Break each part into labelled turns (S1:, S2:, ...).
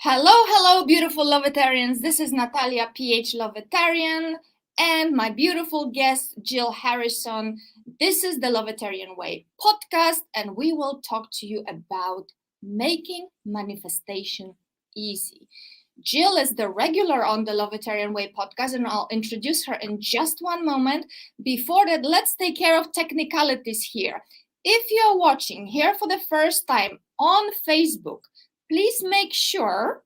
S1: Hello, beautiful Lovetarians. This is Natalia, PH Lovetarian, and my beautiful guest, Jill Harrison. This is the Lovetarian Way podcast, and we will talk to you about making manifestation easy. Jill is the regular on the Lovetarian Way podcast, and I'll introduce her in just one moment. Before that, let's take care of technicalities here. If you're watching here for the first time on Facebook, please make sure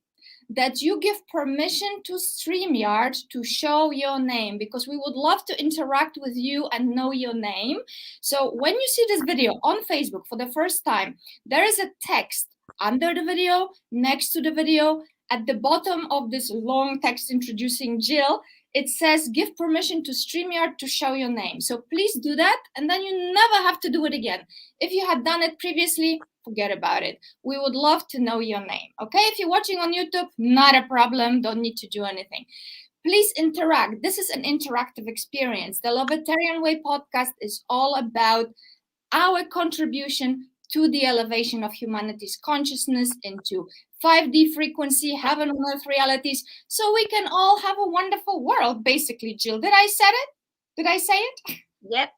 S1: that you give permission to StreamYard to show your name, because we would love to interact with you and know your name. So when you see this video on Facebook for the first time, there is a text under the video, next to the video, at the bottom of this long text introducing Jill. It says give permission to StreamYard to show your name. So please do that, and then you never have to do it again. If you had done it previously, forget about it. We would love to know your name. Okay, if you're watching on YouTube, not a problem. Don't need to do anything. Please interact. This is an interactive experience. The Lovetarian Way podcast is all about our contribution to the elevation of humanity's consciousness into 5D frequency, heaven on earth realities, so we can all have a wonderful world, basically. Jill, did I say it? Did I say it?
S2: Yep.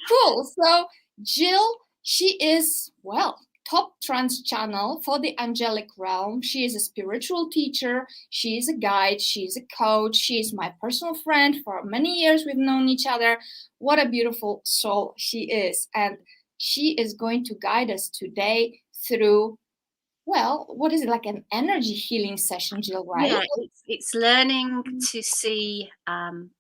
S1: Cool. So Jill, she is, well, top Trance-Channel for the angelic realm. She is a spiritual teacher. She is a guide. She is a coach. She is my personal friend. For many years, we've known each other. What a beautiful soul she is. And she is going to guide us today through, well, what is it, like an energy healing session, Jill, right?
S2: Yeah, it's learning to see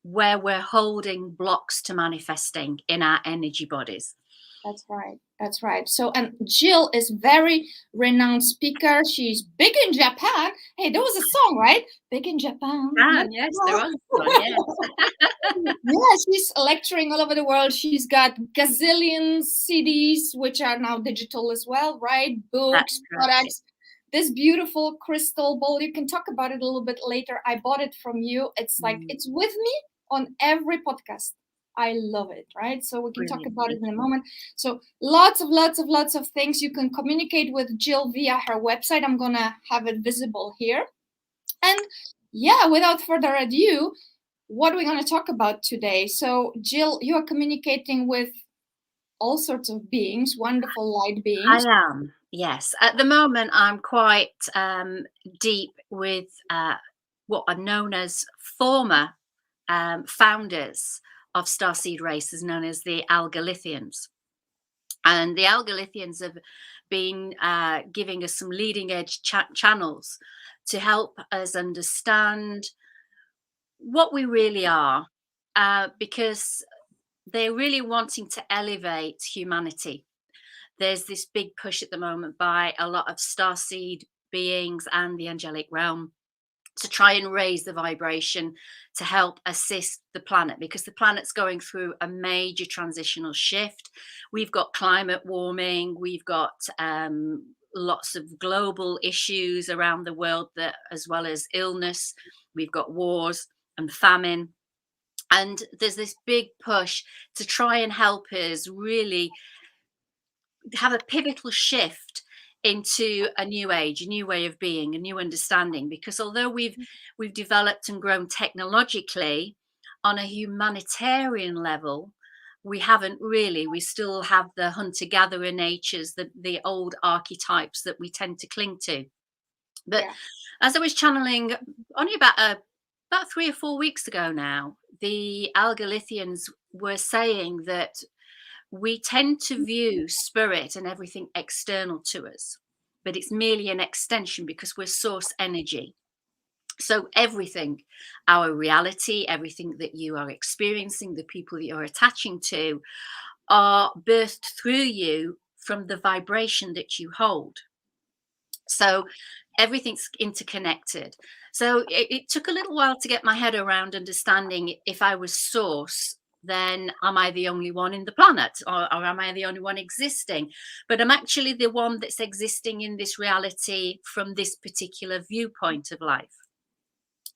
S2: where we're holding blocks to manifesting in our energy bodies.
S1: That's right. That's right. So, and Jill is very renowned speaker. She's big in Japan. Hey, there was a song, right? Big in Japan.
S2: Yes, there was one, yes.
S1: Yeah, she's lecturing all over the world. She's got gazillion CDs, which are now digital as well, right? Books, products. This beautiful crystal bowl. You can talk about it a little bit later. I bought it from you. It's like, it's with me on every podcast. I love it, right? So we can talk about it in a moment. So lots of things. You can communicate with Jill via her website. I'm gonna have it visible here. And yeah, without further ado, what are we gonna talk about today? So Jill, you are communicating with all sorts of beings, wonderful light beings.
S2: I am, yes. At the moment, I'm quite deep with what are known as former founders of Starseed races, known as the Algalithians. And the Algalithians have been giving us some leading edge channels to help us understand what we really are, because they're really wanting to elevate humanity. There's this big push at the moment by a lot of starseed beings and the angelic realm to try and raise the vibration to help assist the planet, because the planet's going through a major transitional shift. We've got climate warming, we've got lots of global issues around the world, that, as well as illness, we've got wars and famine. And there's this big push to try and help us really have a pivotal shift into a new age, a new way of being, a new understanding. Because although we've developed and grown technologically, on a humanitarian level, we haven't really. We still have the hunter-gatherer natures, the old archetypes that we tend to cling to. But as I was channeling only about 3 or 4 weeks ago now, the Algalithians were saying that we tend to view spirit and everything external to us, but it's merely an extension because we're source energy. So everything, our reality, everything that you are experiencing, the people that you're attaching to, are birthed through you from the vibration that you hold. So everything's interconnected. So it took a little while to get my head around understanding, if I was source, then am I the only one in the planet, or am I the only one existing? But I'm actually the one that's existing in this reality from this particular viewpoint of life.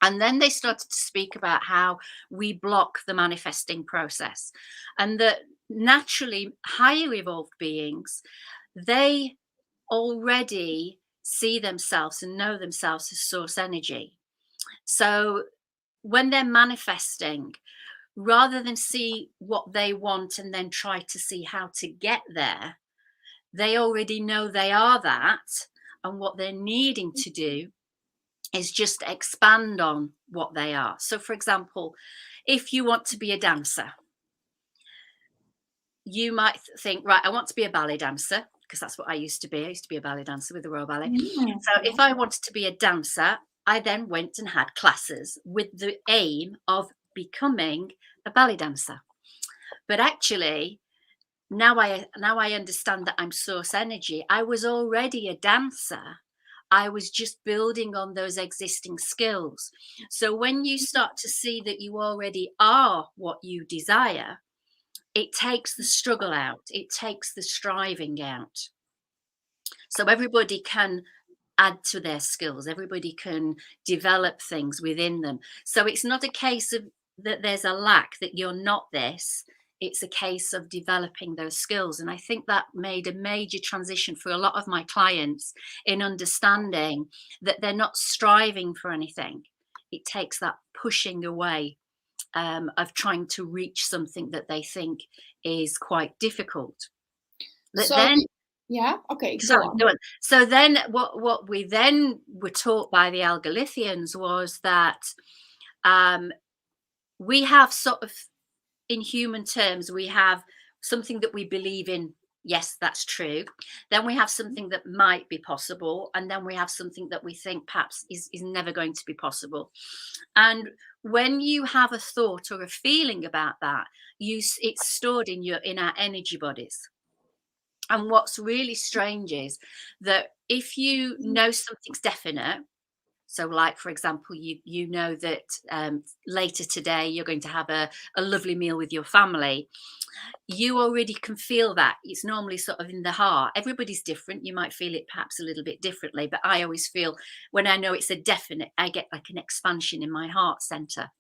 S2: And then they started to speak about how we block the manifesting process, and that naturally higher evolved beings, they already see themselves and know themselves as source energy. So when they're manifesting, rather than see what they want and then try to see how to get there, they already know they are that. And what they're needing to do is just expand on what they are. So, for example, if you want to be a dancer, you might think, right, I want to be a ballet dancer, because that's what I used to be. I used to be a ballet dancer with the Royal Ballet. So if I wanted to be a dancer, I then went and had classes with the aim of becoming a ballet dancer. But actually, now I understand that I'm source energy. I was already a dancer. I was just building on those existing skills. So when you start to see that you already are what you desire, it takes the struggle out. It takes the striving out. So everybody can add to their skills. Everybody can develop things within them. So it's not a case of that there's a lack, that you're not this. It's a case of developing those skills. And I think that made a major transition for a lot of my clients in understanding that they're not striving for anything. It takes that pushing away of trying to reach something that they think is quite difficult. But
S1: So
S2: then,
S1: yeah, okay,
S2: sorry,
S1: go on.
S2: go on. So then what we then were taught by the Algalithians was that we have sort of, in human terms, we have something that we believe in. Yes, that's true. Then we have something that might be possible. And then we have something that we think perhaps is never going to be possible. And when you have a thought or a feeling about that, it's stored in our energy bodies. And what's really strange is that if you know something's definite, so like, for example, you know that later today you're going to have a lovely meal with your family, you already can feel that. It's normally sort of in the heart. Everybody's different. You might feel it perhaps a little bit differently, but I always feel when I know it's a definite, I get like an expansion in my heart center.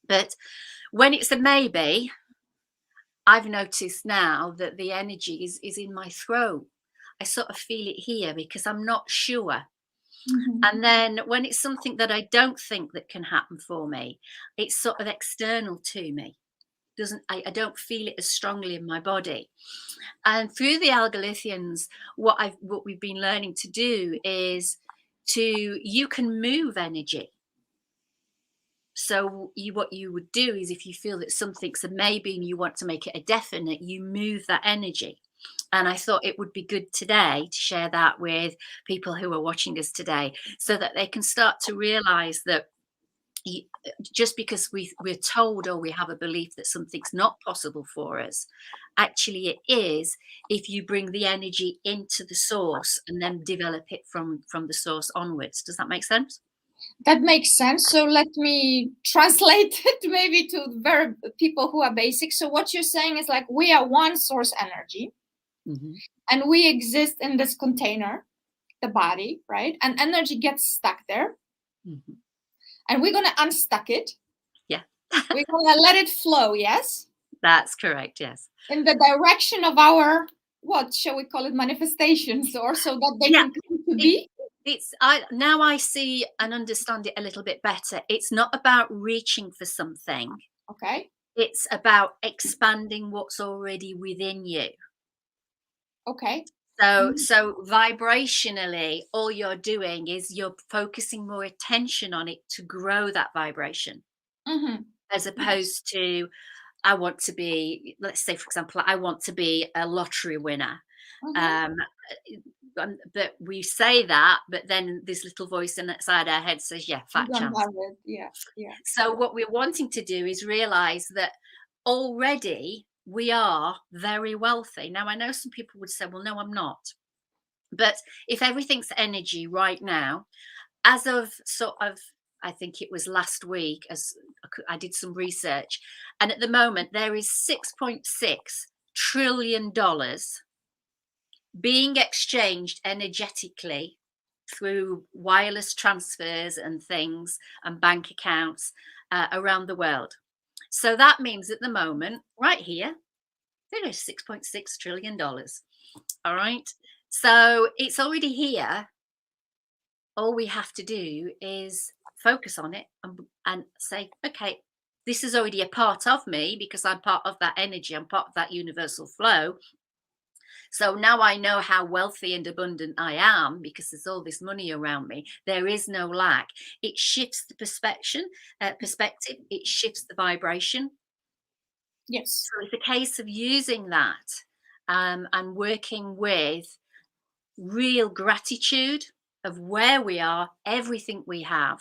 S2: But when it's a maybe, I've noticed now that the energy is in my throat. I sort of feel it here because I'm not sure. And then when it's something that I don't think that can happen for me, it's sort of external to me. I don't feel it as strongly in my body. And through the Algalithians, what we've been learning to do is you can move energy. So what you would do is, if you feel that something's a maybe and you want to make it a definite, you move that energy. And I thought it would be good today to share that with people who are watching us today, so that they can start to realize that just because we're told or we have a belief that something's not possible for us, actually it is, if you bring the energy into the source and then develop it from the source onwards. Does that make sense?
S1: That makes sense. So let me translate it maybe to very people who are basic. So what you're saying is, like, we are one source energy, and we exist in this container, the body, right? And energy gets stuck there. And we're going to unstuck it.
S2: Yeah.
S1: We're going to let it flow, yes?
S2: That's correct, yes.
S1: In the direction of our, what shall we call it, manifestations, or so that they can come to be?
S2: Now I see and understand it a little bit better. It's not about reaching for something.
S1: Okay.
S2: It's about expanding what's already within you.
S1: Okay.
S2: So vibrationally, all you're doing is you're focusing more attention on it to grow that vibration, as opposed to, I want to be, let's say, for example, I want to be a lottery winner. But we say that, but then this little voice inside our head says, yeah, fat chance.
S1: Yeah.
S2: So what we're wanting to do is realize that already we are very wealthy. Now, I know some people would say, well, no, I'm not. But if everything's energy right now, as of sort of, I think it was last week, as I did some research, and at the moment there is $6.6 trillion being exchanged energetically through wireless transfers and things and bank accounts around the world. So that means at the moment, right here, there is $6.6 trillion. All right. So it's already here. all we have to do is focus on it and say, okay, this is already a part of me because I'm part of that energy, I'm part of that universal flow. So now I know how wealthy and abundant I am because there's all this money around me. There is no lack. It shifts the perspective. It shifts the vibration.
S1: Yes.
S2: So it's a case of using that and working with real gratitude of where we are, everything we have.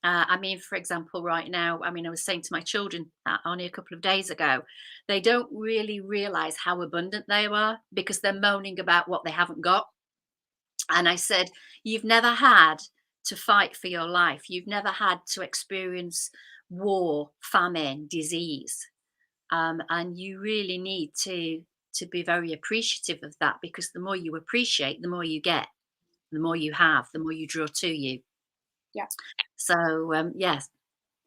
S2: I mean, for example, right now, I was saying to my children only a couple of days ago, they don't really realize how abundant they are because they're moaning about what they haven't got. And I said, you've never had to fight for your life. You've never had to experience war, famine, disease. And you really need to be very appreciative of that, because the more you appreciate, the more you get, the more you have, the more you draw to you.
S1: Yeah.
S2: So yes.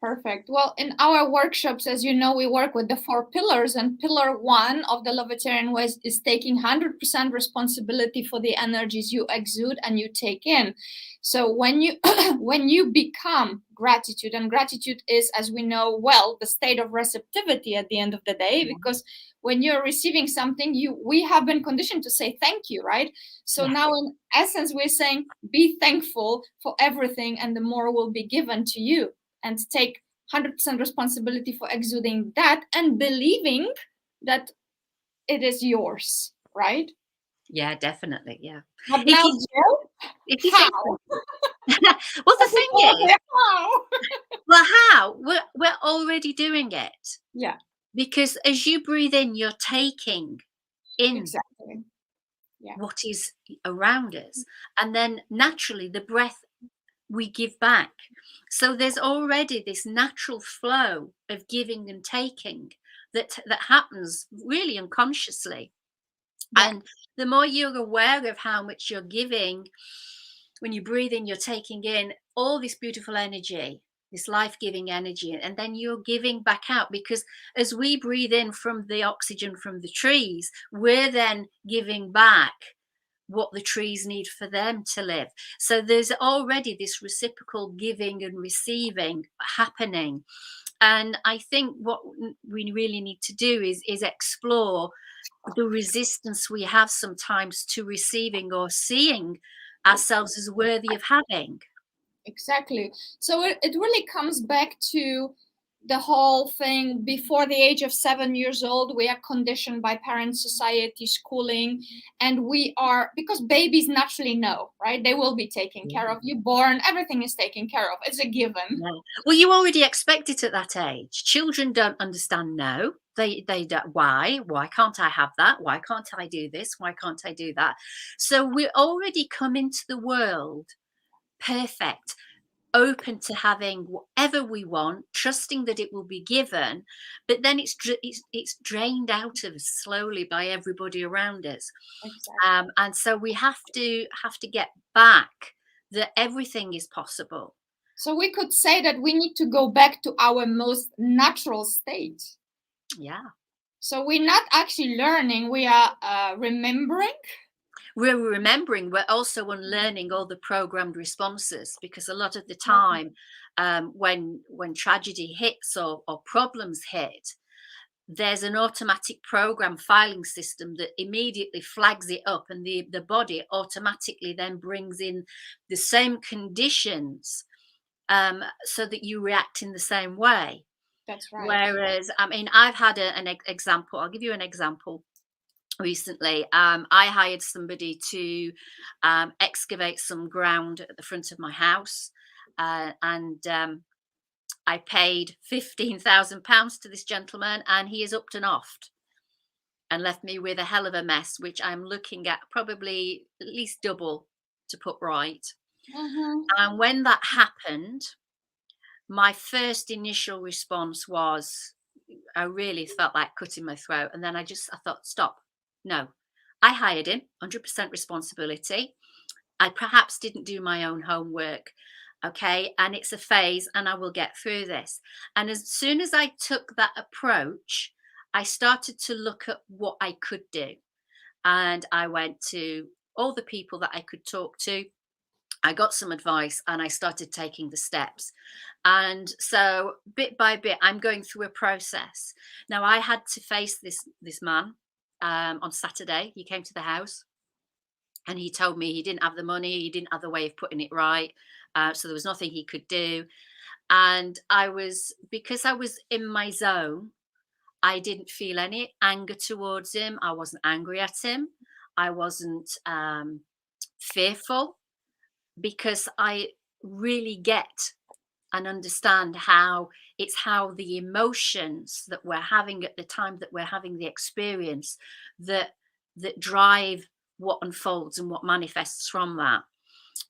S1: Perfect. Well, in our workshops, as you know, we work with the 4 pillars, and pillar 1 of the Lovetarian way is taking 100% responsibility for the energies you exude and you take in. So when you when you become gratitude, and gratitude is, as we know well, the state of receptivity at the end of the day, because when you're receiving something, we have been conditioned to say thank you, right? So
S2: Yes.
S1: now in essence, we're saying be thankful for everything, and the more will be given to you. And take 100% responsibility for exuding that and believing that it is yours, right?
S2: Yeah, definitely. Yeah.
S1: But
S2: If
S1: now,
S2: you
S1: Jill,
S2: if you
S1: how?
S2: think well, the thing is,
S1: How?
S2: well, how we're already doing it,
S1: Yeah,
S2: because as you breathe in, you're taking in
S1: exactly. Yeah,
S2: what is around us, and then naturally the breath we give back. So there's already this natural flow of giving and taking that happens really unconsciously.
S1: yeah,
S2: And the more you're aware of how much you're giving, when you breathe in, you're taking in all this beautiful energy, this life-giving energy, and then you're giving back out, because as we breathe in from the oxygen from the trees, we're then giving back what the trees need for them to live. So there's already this reciprocal giving and receiving happening. And I think what we really need to do is explore the resistance we have sometimes to receiving or seeing ourselves as worthy of having.
S1: exactly. So it really comes back to the whole thing. Before the age of 7 years old, we are conditioned by parents, society, schooling, and we are, because babies naturally know, right? They will be taken care of. You born, everything is taken care of. It's a given.
S2: Yeah. Well, you already expect it at that age. Children don't understand no. They don't. Why can't I have that? Why can't I do this? Why can't I do that? So we already come into the world perfect, open to having whatever we want, trusting that it will be given, but then it's drained out of us slowly by everybody around us.
S1: Exactly.
S2: And so we have to get back that everything is possible.
S1: So we could say that we need to go back to our most natural state.
S2: Yeah.
S1: So we're not actually learning, we are remembering.
S2: We're remembering, we're also unlearning all the programmed responses, because a lot of the time when tragedy hits or problems hit, there's an automatic program filing system that immediately flags it up, and the body automatically then brings in the same conditions, so that you react in the same way.
S1: That's right.
S2: Whereas, I've had an example. I'll give you an example. Recently, I hired somebody to excavate some ground at the front of my house, and I paid £15,000 to this gentleman, and he is upped and offed and left me with a hell of a mess, which I'm looking at probably at least double to put right. And when that happened, my first initial response was, I really felt like cutting my throat. And then I thought, stop. No, I hired him, 100% responsibility. I perhaps didn't do my own homework. Okay. And it's a phase, and I will get through this. And as soon as I took that approach, I started to look at what I could do. And I went to all the people that I could talk to. I got some advice and I started taking the steps. And so bit by bit, I'm going through a process. Now I had to face this man on Saturday. He came to the house and he told me he didn't have the money, he didn't have the way of putting it right. So there was nothing he could do. And because I was in my zone, I didn't feel any anger towards him. I wasn't angry at him. I wasn't fearful, because I really get and understand how the emotions that we're having at the time that we're having the experience that drive what unfolds and what manifests from that.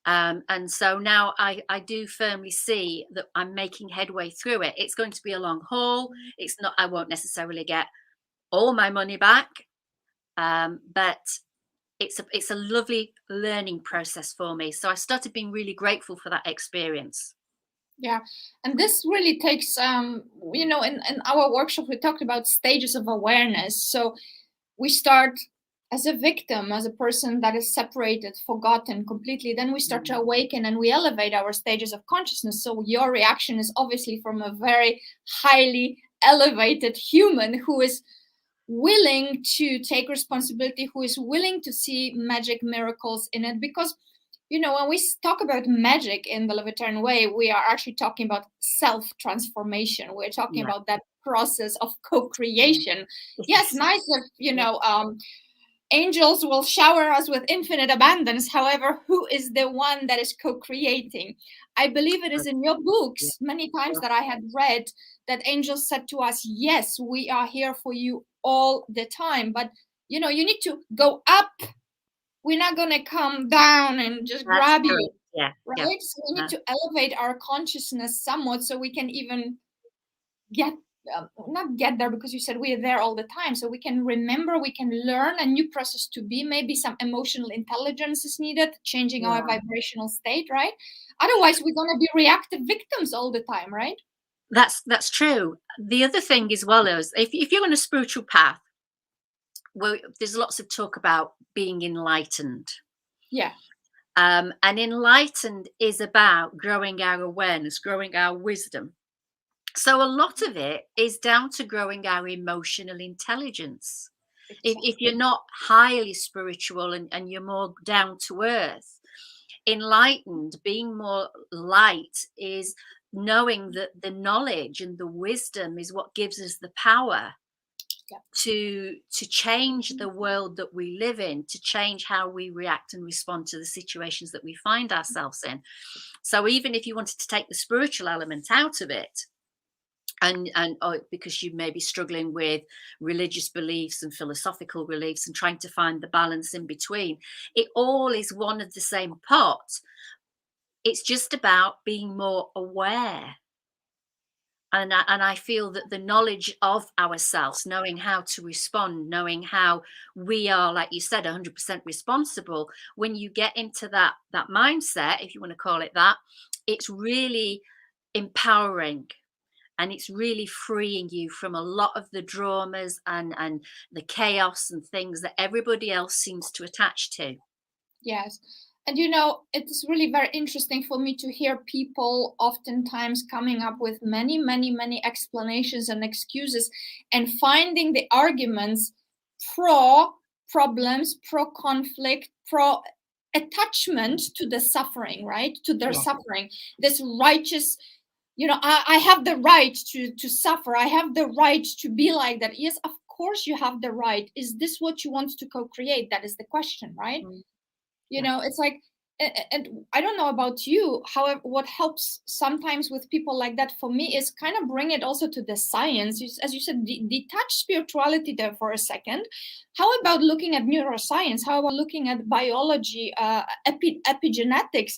S2: And so now I do firmly see that I'm making headway through it. It's going to be a long haul. I won't necessarily get all my money back, but it's a lovely learning process for me. So I started being really grateful for that experience.
S1: Yeah, and this really takes, in our workshop, we talked about stages of awareness. So we start as a victim, as a person that is separated, forgotten completely. Then we start to awaken and we elevate our stages of consciousness. So your reaction is obviously from a very highly elevated human who is willing to take responsibility, who is willing to see magic, miracles in it. Because when we talk about magic in the Lovetarian way, we are actually talking about self-transformation. We're talking about that process of co-creation. Yes, nice if, angels will shower us with infinite abundance. However, who is the one that is co-creating? I believe it is in your books many times that I had read that angels said to us, yes, we are here for you all the time. But, you need to go up. We're not going to come down and just grab you.
S2: Yeah.
S1: Right? So we need to elevate our consciousness somewhat so we can even not get there, because you said we are there all the time. So we can remember, we can learn a new process to be. Maybe some emotional intelligence is needed, changing our vibrational state, right? Otherwise, we're going to be reactive victims all the time, right?
S2: That's true. The other thing as well is if you're on a spiritual path, well, there's lots of talk about being enlightened.
S1: Yeah.
S2: And enlightened is about growing our awareness, growing our wisdom. So a lot of it is down to growing our emotional intelligence. Exactly. If you're not highly spiritual and you're more down to earth, enlightened, being more light, is knowing that the knowledge and the wisdom is what gives us the power to change the world that we live in, to change how we react and respond to the situations that we find ourselves in. So even if you wanted to take the spiritual element out of it, and because you may be struggling with religious beliefs and philosophical beliefs and trying to find the balance in between, it all is one of the same pot. It's just about being more aware. And I feel that the knowledge of ourselves, knowing how to respond, knowing how we are, like you said, 100% responsible, when you get into that mindset, if you want to call it that, it's really empowering. And it's really freeing you from a lot of the dramas and the chaos and things that everybody else seems to attach to.
S1: Yes. And it's really very interesting for me to hear people oftentimes coming up with many, many, many explanations and excuses and finding the arguments pro problems, pro conflict, pro attachment to the suffering, right? To their suffering. This righteous, I have the right to suffer. I have the right to be like that. Yes, of course you have the right. Is this what you want to co-create? That is the question, right? It's like, and I don't know about you, however, what helps sometimes with people like that for me is kind of bring it also to the science. As you said, detach spirituality there for a second. How about looking at neuroscience? How about looking at biology, epigenetics?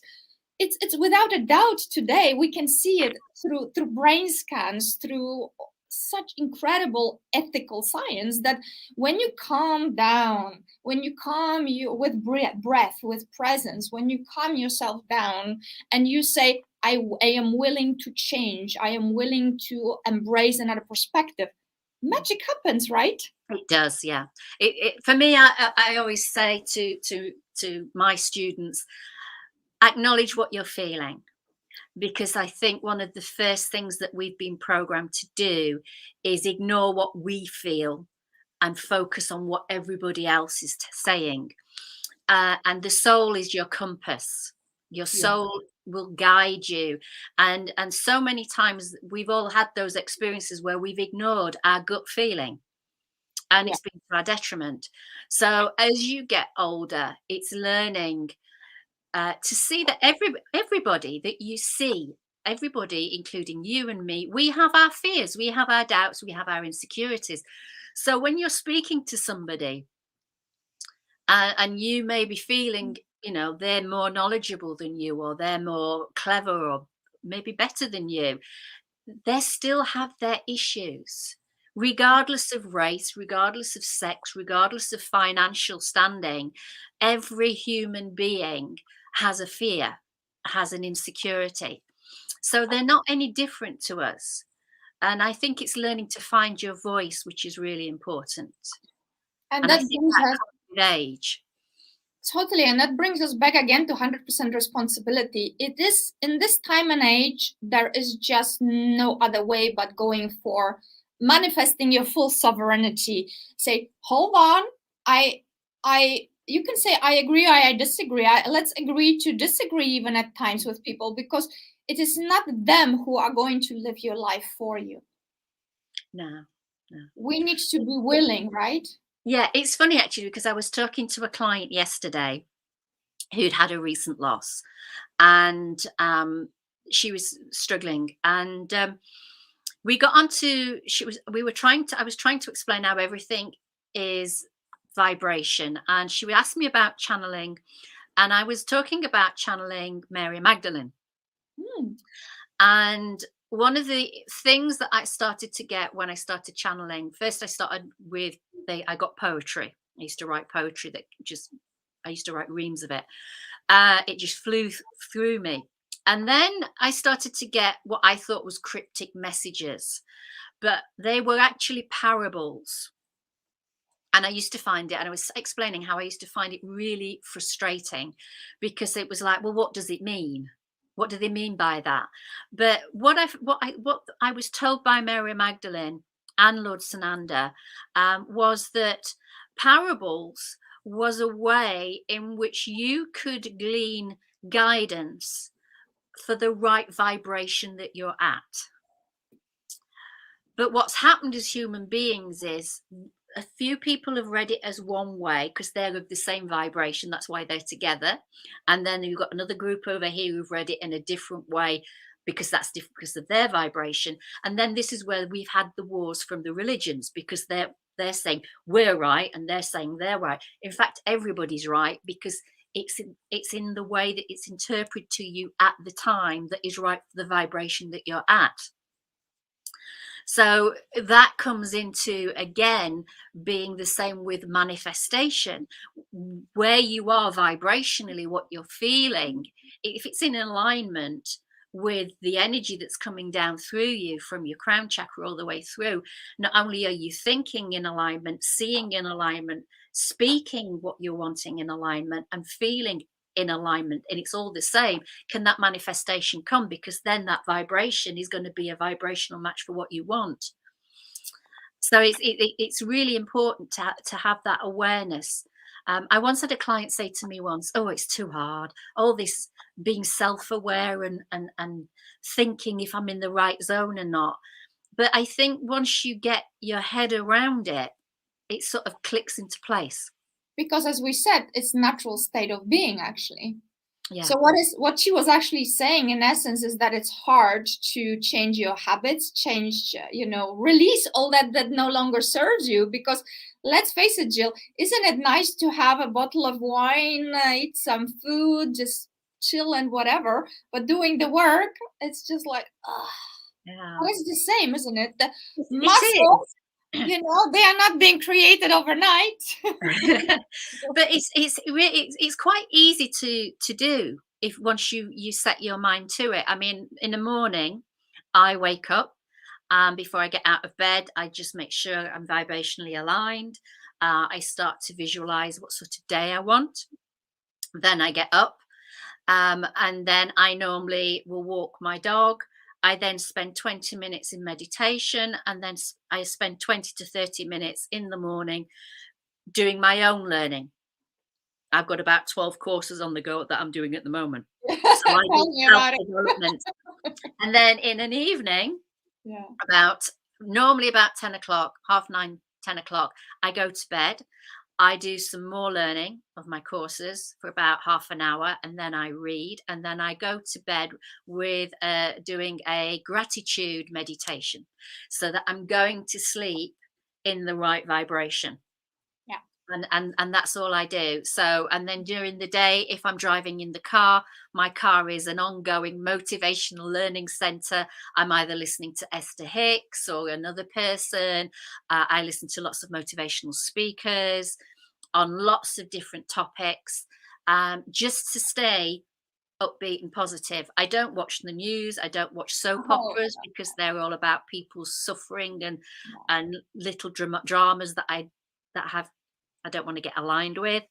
S1: It's without a doubt today we can see it through brain scans, through such incredible ethical science, that when you calm down, when you calm you with breath, with presence, when you calm yourself down and you say, I am willing to change, I am willing to embrace another perspective, magic happens, right?
S2: It does, yeah. For me, I always say to my students, acknowledge what you're feeling, because I think one of the first things that we've been programmed to do is ignore what we feel and focus on what everybody else is saying. And the soul is your compass. Your soul will guide you. And so many times we've all had those experiences where we've ignored our gut feeling, and it's been to our detriment. So as you get older, it's learning to see that everybody that you see, everybody, including you and me, we have our fears, we have our doubts, we have our insecurities. So when you're speaking to somebody, and you may be feeling, they're more knowledgeable than you, or they're more clever, or maybe better than you, they still have their issues, regardless of race, regardless of sex, regardless of financial standing. Every human being has a fear, has an insecurity. So they're not any different to us. And I think it's learning to find your voice, which is really important.
S1: And
S2: I
S1: that
S2: think
S1: brings
S2: that
S1: us
S2: comes with age.
S1: totally, and that brings us back again to 100% responsibility. It is in this time and age, there is just no other way but going for manifesting your full sovereignty. Say, hold on, you can say I agree, I disagree. Let's agree to disagree even at times with people, because it is not them who are going to live your life for you.
S2: No.
S1: We need to be willing, right?
S2: Yeah, it's funny actually, because I was talking to a client yesterday who'd had a recent loss, and she was struggling, and we got onto I was trying to explain how everything is vibration, and she asked me about channeling, and I was talking about channeling Mary Magdalene. And one of the things that I started to get when I started channeling, first I started with I got poetry. I used to write poetry I used to write reams of it. It just flew through me. And then I started to get what I thought was cryptic messages, but they were actually parables. And I used to find it, and I was explaining how I used to find it really frustrating, because it was like, well, what does it mean? What do they mean by that? But what I was told by Mary Magdalene and Lord Sananda was that parables was a way in which you could glean guidance for the right vibration that you're at. But what's happened as human beings is a few people have read it as one way because they're of the same vibration. That's why they're together. And then you've got another group over here who've read it in a different way because that's different because of their vibration. And then this is where we've had the wars from the religions, because they're saying we're right and they're saying they're right. In fact, everybody's right, because it's in the way that it's interpreted to you at the time that is right for the vibration that you're at. So that comes into, again, being the same with manifestation. Where you are vibrationally, what you're feeling, if it's in alignment with the energy that's coming down through you from your crown chakra all the way through, not only are you thinking in alignment, seeing in alignment, speaking what you're wanting in alignment, and feeling in alignment, and it's all the same, can that manifestation come? Because then that vibration is going to be a vibrational match for what you want. So it's really important to have that awareness. I once had a client say to me once, oh, it's too hard, all this being self-aware and thinking if I'm in the right zone or not. But I think once you get your head around it, it sort of clicks into place.
S1: Because as we said, it's natural state of being, actually.
S2: Yeah.
S1: So what she was actually saying in essence is that it's hard to change your habits, release all that no longer serves you. Because let's face it, Jill, isn't it nice to have a bottle of wine, eat some food, just chill and whatever, but doing the work, it's just like,
S2: yeah.
S1: Well, it's the same, isn't it? The
S2: It
S1: muscles, they are not being created overnight.
S2: But it's quite easy to do if once you set your mind to it. I mean, in the morning, I wake up, before I get out of bed, I just make sure I'm vibrationally aligned. I start to visualize what sort of day I want. Then I get up. And then I normally will walk my dog. I then spend 20 minutes in meditation, and then I spend 20 to 30 minutes in the morning doing my own learning. I've got about 12 courses on the go that I'm doing at the moment. So I do
S1: Tell me about it.
S2: self-development. And then in an evening,
S1: Yeah.
S2: normally about 10 o'clock, half 9, 10 o'clock, I go to bed. I do some more learning of my courses for about half an hour, and then I read, and then I go to bed with doing a gratitude meditation, so that I'm going to sleep in the right vibration.
S1: Yeah.
S2: And that's all I do. So, and then during the day, if I'm driving in the car, my car is an ongoing motivational learning center. I'm either listening to Esther Hicks or another person. I listen to lots of motivational speakers on lots of different topics, just to stay upbeat and positive. I don't watch the news. I don't watch soap
S1: Oh,
S2: operas, because they're all about people's suffering and
S1: yeah.
S2: little dramas that I don't want to get aligned with.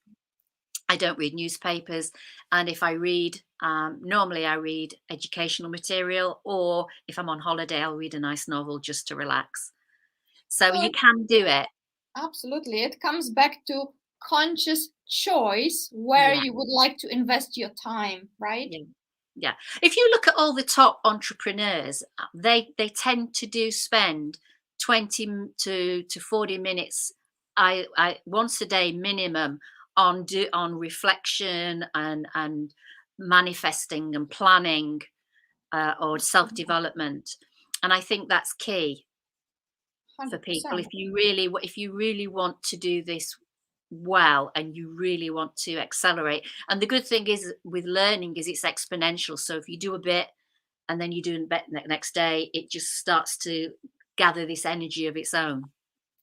S2: I don't read newspapers. And if I read, normally I read educational material, or if I'm on holiday, I'll read a nice novel just to relax. So
S1: Well,
S2: you can do it.
S1: absolutely. It comes back to conscious choice where
S2: Yeah.
S1: you would like to invest your time, right?
S2: Yeah. Yeah. If you look at all the top entrepreneurs, they tend to spend 20 to 40 minutes I once a day minimum on reflection and manifesting and planning, or self-development. And I think that's key for people.
S1: 100%.
S2: If you really want to do this well, and you really want to accelerate, and the good thing is with learning is it's exponential. So if you do a bit and then you do a bit next day, it just starts to gather this energy of its own.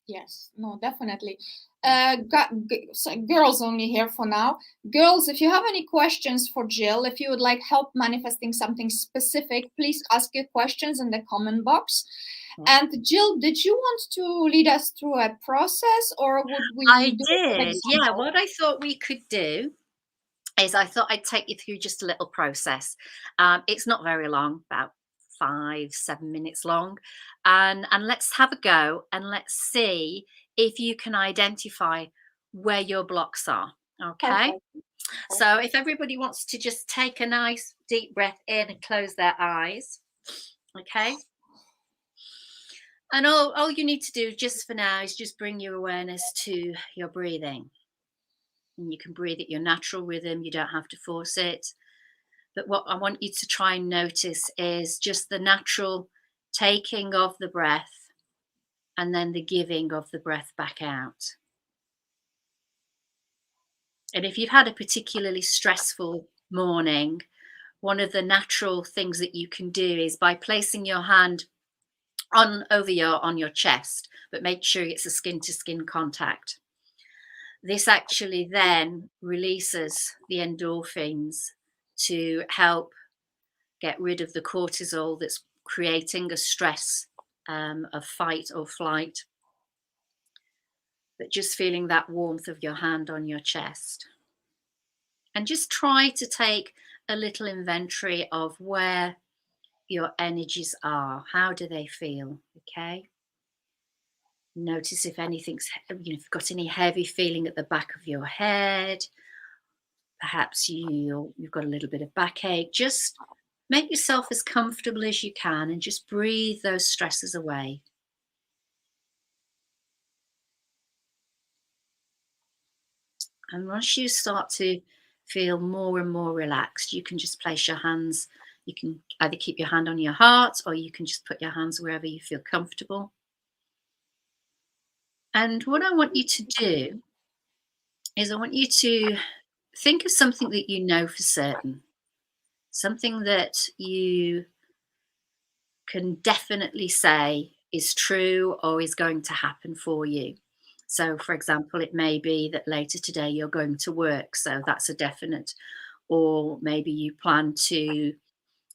S1: Yes, no, definitely. So girls only here for now. Girls, if you have any questions for Jill, if you would like help manifesting something specific, please ask your questions in the comment box.
S2: Yeah.
S1: And Jill, did you want to lead us through a process, or would we
S2: I
S1: do an
S2: did. Yeah.
S1: example?
S2: What I thought we could do is I thought I'd take you through just a little process. It's not very long, about 5, 7 minutes long. And let's have a go, and let's see if you can identify where your blocks are. Okay.
S1: Perfect.
S2: So if everybody wants to just take a nice deep breath in and close their eyes. Okay. And all you need to do just for now is just bring your awareness to your breathing. And you can breathe at your natural rhythm. You don't have to force it. But what I want you to try and notice is just the natural taking of the breath, and then the giving of the breath back out. And if you've had a particularly stressful morning, one of the natural things that you can do is by placing your hand on your chest, but make sure it's a skin to skin contact. This actually then releases the endorphins to help get rid of the cortisol that's creating a stress of fight or flight. But just feeling that warmth of your hand on your chest. And just try to take a little inventory of where your energies are. How do they feel? Okay. Notice if anything's, if you've got any heavy feeling at the back of your head. Perhaps you've got a little bit of backache. Just make yourself as comfortable as you can, and just breathe those stresses away. And once you start to feel more and more relaxed, you can just place your hands. You can either keep your hand on your heart, or you can just put your hands wherever you feel comfortable. And what I want you to do is I want you to think of something that you know for certain, something that you can definitely say is true or is going to happen for you. So, for example, it may be that later today you're going to work, so that's a definite. Or maybe you plan to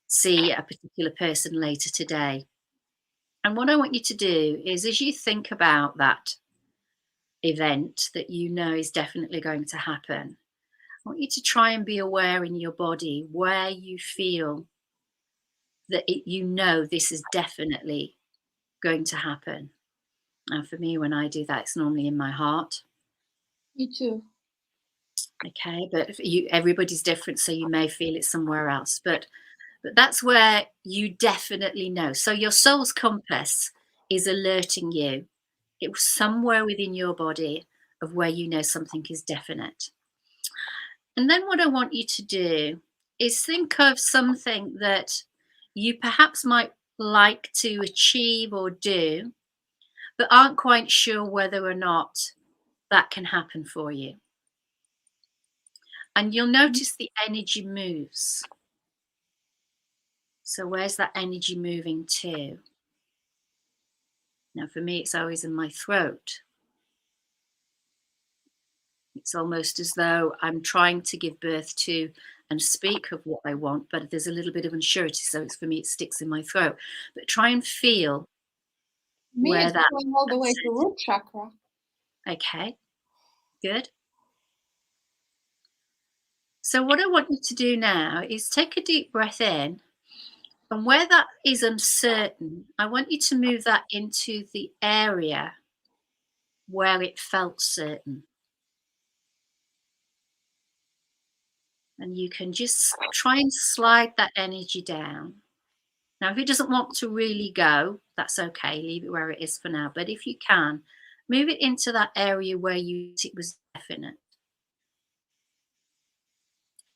S2: see a particular person later today. And what I want you to do is, as you think about that event that you know is definitely going to happen, want you to try and be aware in your body where you feel that you know this is definitely going to happen. Now, for me, when I do that, it's normally in my heart.
S1: Me too.
S2: Okay, but everybody's different, so you may feel it somewhere else. But that's where you definitely know. So your soul's compass is alerting you. It was somewhere within your body of where you know something is definite. And then what I want you to do is think of something that you perhaps might like to achieve or do, but aren't quite sure whether or not that can happen for you. And you'll notice the energy moves. So where's that energy moving to? Now, for me, it's always in my throat. It's almost as though I'm trying to give birth to and speak of what I want, but there's a little bit of unsurety. So for me, it sticks in my throat. But try and feel
S1: Me,
S2: where
S1: it's
S2: that.
S1: going all the way to root chakra.
S2: Okay, good. So what I want you to do now is take a deep breath in, and where that is uncertain, I want you to move that into the area where it felt certain. And you can just try and slide that energy down. Now, if it doesn't want to really go, that's okay. Leave it where it is for now. But if you can, move it into that area where it was definite.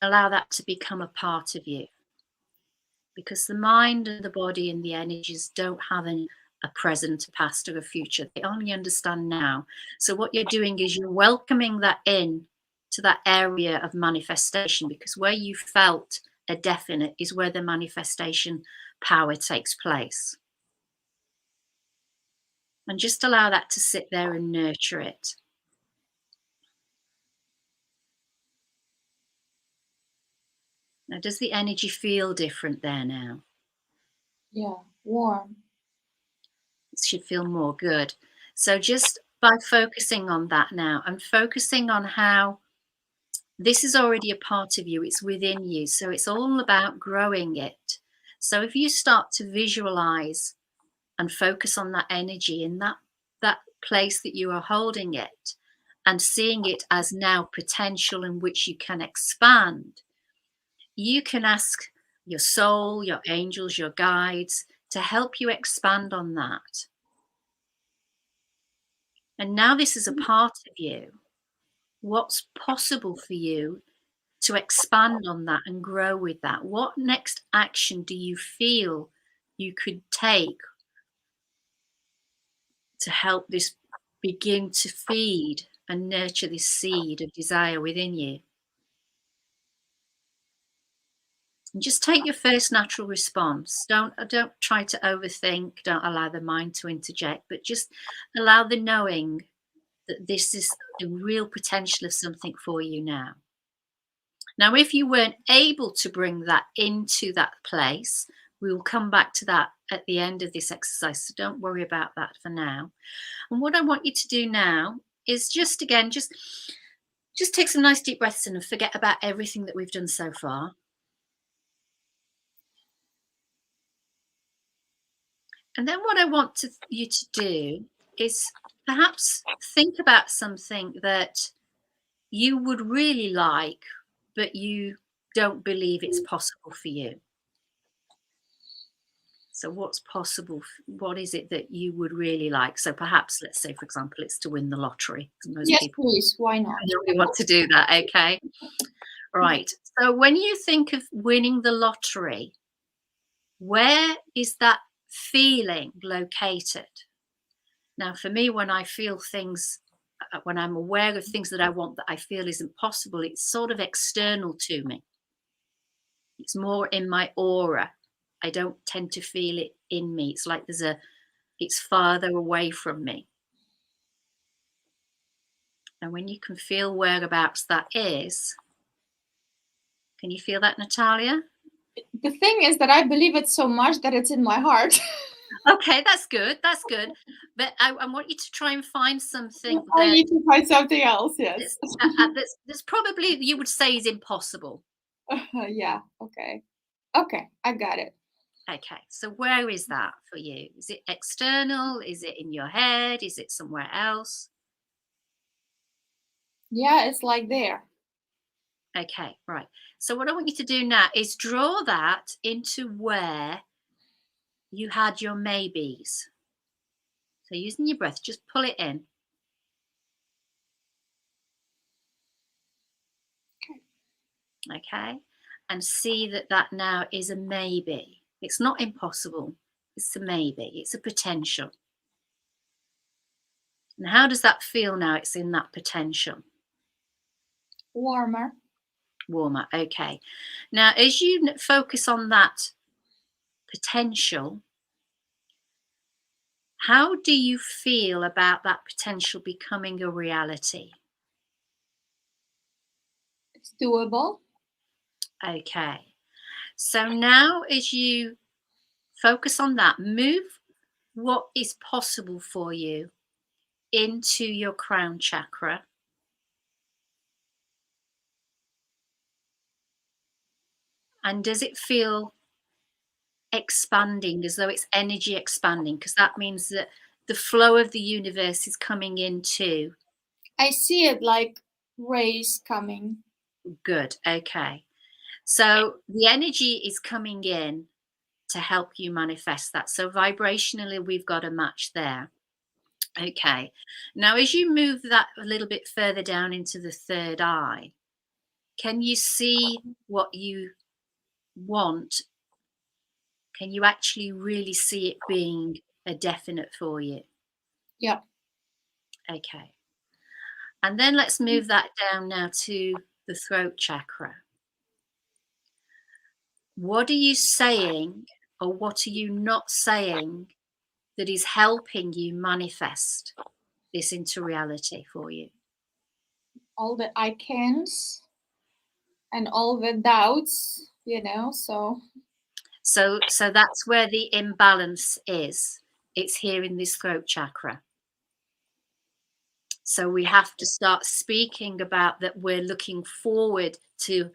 S2: Allow that to become a part of you. Because the mind and the body and the energies don't have a present, a past, or a future. They only understand now. So what you're doing is you're welcoming that in to that area of manifestation, because where you felt a definite is where the manifestation power takes place. And just allow that to sit there and nurture it. Now, does the energy feel different there now?
S1: Yeah, warm.
S2: It should feel more good. So just by focusing on that now and focusing on how this is already a part of you, it's within you. So it's all about growing it. So if you start to visualize and focus on that energy in that place that you are holding it and seeing it as now potential in which you can expand, you can ask your soul, your angels, your guides to help you expand on that. And now this is a part of you. What's possible for you to expand on that and grow with that? What next action do you feel you could take to help this begin to feed and nurture this seed of desire within you? And just take your first natural response. Don't try to overthink. Don't allow the mind to interject, but just allow the knowing that this is the real potential of something for you now. Now, if you weren't able to bring that into that place, we will come back to that at the end of this exercise. So don't worry about that for now. And what I want you to do now is just take some nice deep breaths in and forget about everything that we've done so far. And then what I want you to do is perhaps think about something that you would really like, but you don't believe it's possible for you. So what's possible? What is it that you would really like? So perhaps, let's say, for example, it's to win the lottery. Most
S1: Yes,
S2: people
S1: please. Why not?
S2: really want to do that. Okay. Right. So when you think of winning the lottery, where is that feeling located? Now, for me, when I feel things, when I'm aware of things that I want that I feel isn't possible, it's sort of external to me. It's more in my aura. I don't tend to feel it in me. It's like it's farther away from me. And when you can feel whereabouts that is, can you feel that, Natalia?
S1: The thing is that I believe it so much that it's in my heart.
S2: Okay, that's good. That's good. But I want you to try and find something
S1: I
S2: that
S1: need to find something else. Yes.
S2: that's probably you would say is impossible.
S1: Yeah. Okay. Okay. I got it.
S2: Okay, so where is that for you? Is it external? Is it in your head? Is it somewhere else?
S1: Yeah, it's like there.
S2: Okay, right. So what I want you to do now is draw that into where you had your maybes. So using your breath, just pull it in. Okay, and see that that now is a maybe. It's not impossible. It's a maybe. It's a potential. And how does that feel now? It's in that potential.
S1: Warmer.
S2: Warmer. Okay. Now, as you focus on that potential, how do you feel about that potential becoming a reality?
S1: It's doable.
S2: Okay. So now, as you focus on that, move what is possible for you into your crown chakra. And does it feel expanding, as though it's energy expanding? Because that means that the flow of the universe is coming into.
S1: I see it like rays coming.
S2: Good. Okay. So the energy is coming in to help you manifest that. So vibrationally, we've got a match there. Okay. Now, as you move that a little bit further down into the third eye, can you see what you want? Can you actually really see it being a definite for you?
S1: Yep.
S2: Okay. And then let's move that down now to the throat chakra. What are you saying, or what are you not saying, that is helping you manifest this into reality for you?
S1: All the I cans and all the doubts,
S2: So that's where the imbalance is. It's here in this throat chakra. So we have to start speaking about that. We're looking forward to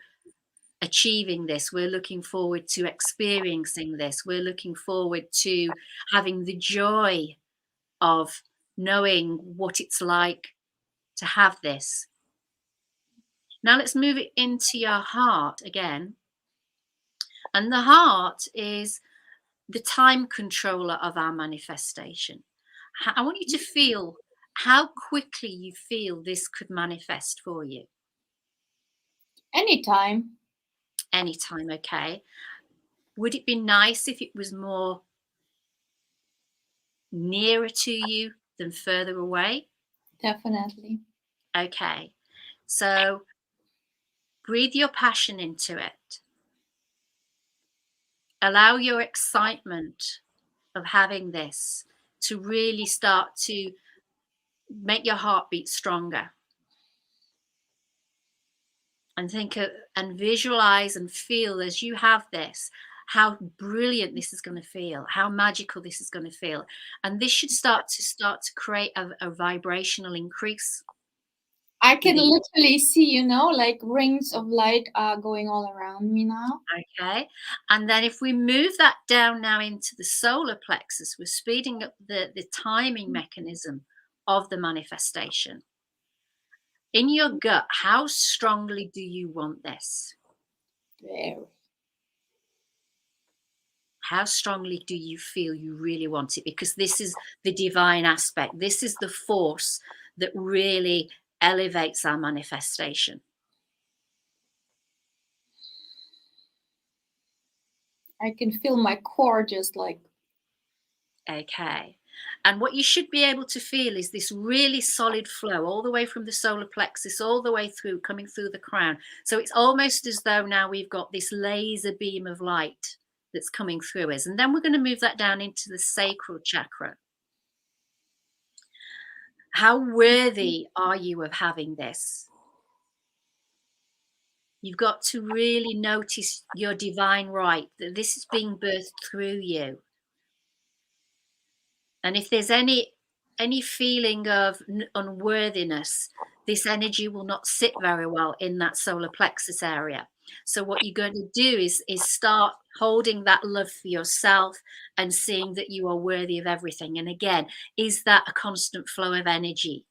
S2: achieving this. We're looking forward to experiencing this. We're looking forward to having the joy of knowing what it's like to have this. Now let's move it into your heart again. And the heart is the time controller of our manifestation. I want you to feel how quickly you feel this could manifest for you.
S1: anytime.
S2: Anytime, okay. Would it be nice if it was more nearer to you than further away?
S1: Definitely.
S2: Okay. So breathe your passion into it. Allow your excitement of having this to really start to make your heart beat stronger. And think of, and visualize and feel as you have this, how brilliant this is going to feel, how magical this is going to feel. And this should start to create a vibrational increase.
S1: I can literally see, like rings of light are going all around me now.
S2: Okay. And then if we move that down now into the solar plexus, we're speeding up the timing mechanism of the manifestation. In your gut, how strongly do you want this?
S1: Very.
S2: How strongly do you feel you really want it? Because this is the divine aspect. This is the force that really elevates our manifestation.
S1: I can feel my core just like.
S2: Okay. And what you should be able to feel is this really solid flow all the way from the solar plexus, all the way through, coming through the crown. So it's almost as though now we've got this laser beam of light that's coming through us. And then we're going to move that down into the sacral chakra. How worthy are you of having this? You've got to really notice your divine right, that this is being birthed through you. And if there's any any feeling of unworthiness, this energy will not sit very well in that solar plexus area. So what you're going to do is start holding that love for yourself and seeing that you are worthy of everything. And again, is that a constant flow of energy?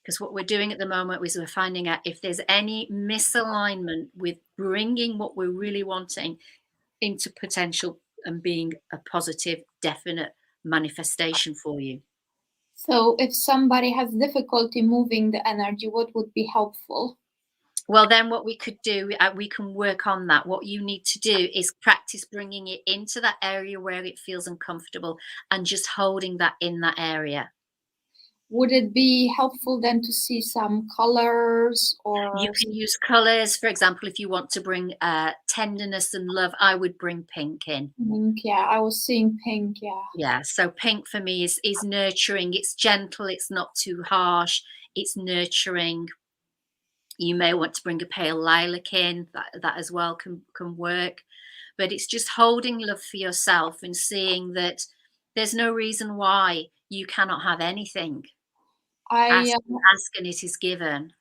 S2: Because what we're doing at the moment is we're finding out if there's any misalignment with bringing what we're really wanting into potential and being a positive, definite manifestation for you.
S1: So if somebody has difficulty moving the energy, what would be helpful?
S2: Well, then what we could do, we can work on that. What you need to do is practice bringing it into that area where it feels uncomfortable and just holding that in that area.
S1: Would it be helpful then to see some colors or?
S2: You can use colors. For example, if you want to bring tenderness and love, I would bring pink in.
S1: Pink, yeah, I was seeing pink, yeah.
S2: Yeah, so pink for me is nurturing. It's gentle, it's not too harsh, it's nurturing. You may want to bring a pale lilac in, that as well can work. But it's just holding love for yourself and seeing that there's no reason why you cannot have anything. Ask and it is given.